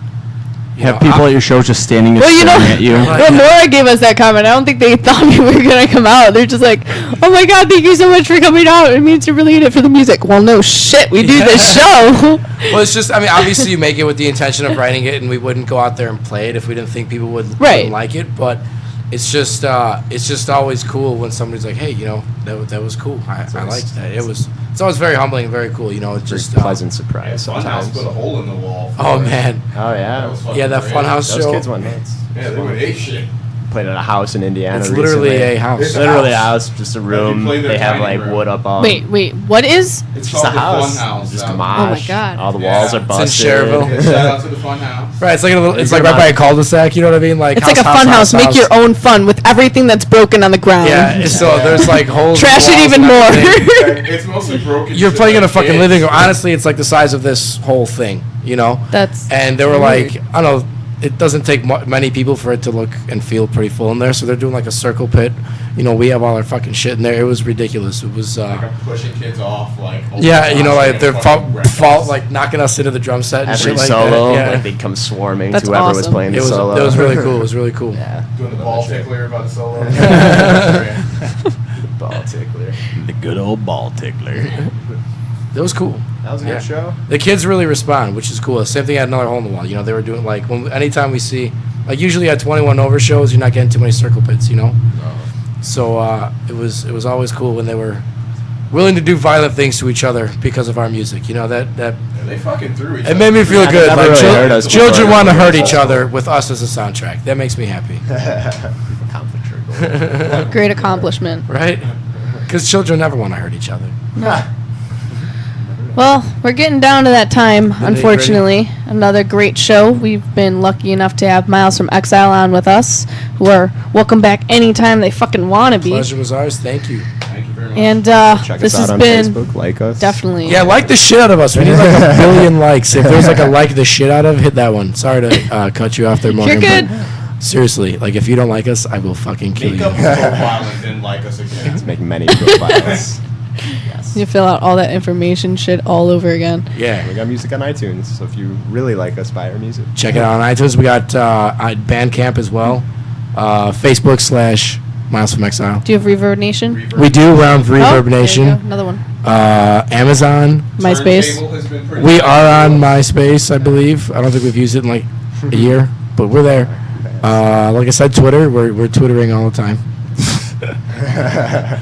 Have people at your shows just standing there Well, you know, staring at you. when Nora gave us that comment, I don't think they thought we were gonna come out. They're just like, "Oh my God, thank you so much for coming out. It means you're really in it for the music." Well, no shit, we do this show. Well, it's just, I mean, obviously you make it with the intention of writing it, and we wouldn't go out there and play it if we didn't think people would Right. wouldn't like it. But it's just always cool when somebody's like, hey, you know, that was cool. I liked that. It's always very humbling and very cool. You know, it's Just just pleasant surprise Funhouse sometimes. put a hole in the wall. Oh man, Oh That yeah. was fucking yeah, that great. Funhouse Those show. kids went nuts. Yeah, they went ape shit. played at a house in Indiana. It's literally recently. a house. It's Literally a house. house, just a you room. play their They have dining like room. wood up on. Wait, what is? It's just called a the house. Fun House. Just a out mosh. Oh my God. All the Yeah. walls are It's in busted. Cherville. Shout out to the Fun House. Right, it's like it's like right by a cul-de-sac. You know what I mean? Like It's like a fun house. Make your own fun with everything that's broken on the ground. Yeah, so there's like holes. in the Trash it walls even and more. everything. It's mostly broken. You're shit playing in a like fucking kids. living room. Honestly, it's like the size of this whole thing. You know. That's And they were like, I don't know. It doesn't take many people for it to look and feel pretty full in there. So they're doing like a circle pit. You know, we have all our fucking shit in there. It was ridiculous. It was. Like I'm pushing kids off, like. Yeah, you know, like like they're fucking like knocking us into the drum set and Every shit like solo, that. Yeah. like they'd come swarming That's to whoever was awesome. playing the It was solo. it was really cool. It was really cool. Yeah. doing the ball tickler about the solo. Ball tickler. The good old ball tickler. It was cool. That was a Yeah. good show. The kids really respond, which is cool. Same thing at Another Hole in the Wall. You know, they were doing like anytime we see, like usually at 21 Over shows, you're not getting too many circle pits. You know. So it was always cool when they were willing to do violent things to each other because of our music. You know that Yeah, they fucking threw each it made me feel Yeah, they good. never Like really heard us children before. want to hurt each other with us as a soundtrack. That makes me happy, Accomplished your goal. great accomplishment. right? Because children never want to hurt each other. Well, we're getting down to that time, nitty-gritty. unfortunately. Another great show. We've been lucky enough to have Miles from Exile on with us, who are welcome back anytime they fucking want to be. Pleasure was ours. Thank you. Thank you very much. And Check this us has out on been Facebook. Like us. definitely. Yeah, like the shit out of us. We need like a billion likes. If there's like a like the shit out of, hit that one. Sorry to cut you off there, Morgan. You're good. but seriously, like if you don't like us, I will fucking kill Make you. up a profile and then like us again. Let's make many profiles. Yes. You fill out all that information shit all over again. Yeah. We got music on iTunes, so if you really like us, buy our music. Check it out on iTunes. We got Bandcamp as well. Facebook / Miles from Exile. Do you have Reverb Nation? We do around Oh, there Reverb you Nation. go. Another one. Amazon. MySpace. Turntable has been pretty We good. are on MySpace, I believe. I don't think we've used it in like a year, but we're there. Like I said, Twitter. We're twittering all the time.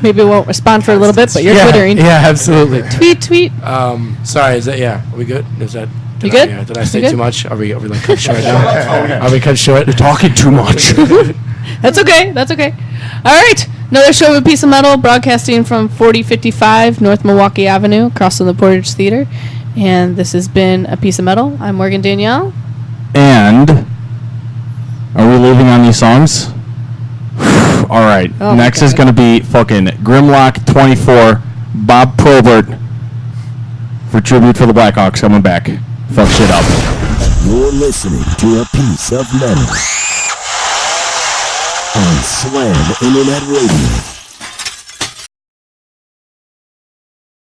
Maybe we won't respond for a little bit, but you're twittering. Yeah, absolutely. Tweet. Sorry, is that yeah? Are we good? Is that You did good? I, did I You say good? too much? Are we like cut short now? Are we cut short? You're talking too much. That's okay. That's okay. All right. Another show of A Piece of Metal, broadcasting from 4055 North Milwaukee Avenue, across from the Portage Theater. And this has been A Piece of Metal. I'm Morgan Danielle. And are we leaving on these songs? All right. Oh my Next is God. going to be fucking Grimlock 24, Bob Probert for tribute for the Blackhawks coming back. Fuck shit up. You're listening to A Piece of Metal on Slam Internet Radio.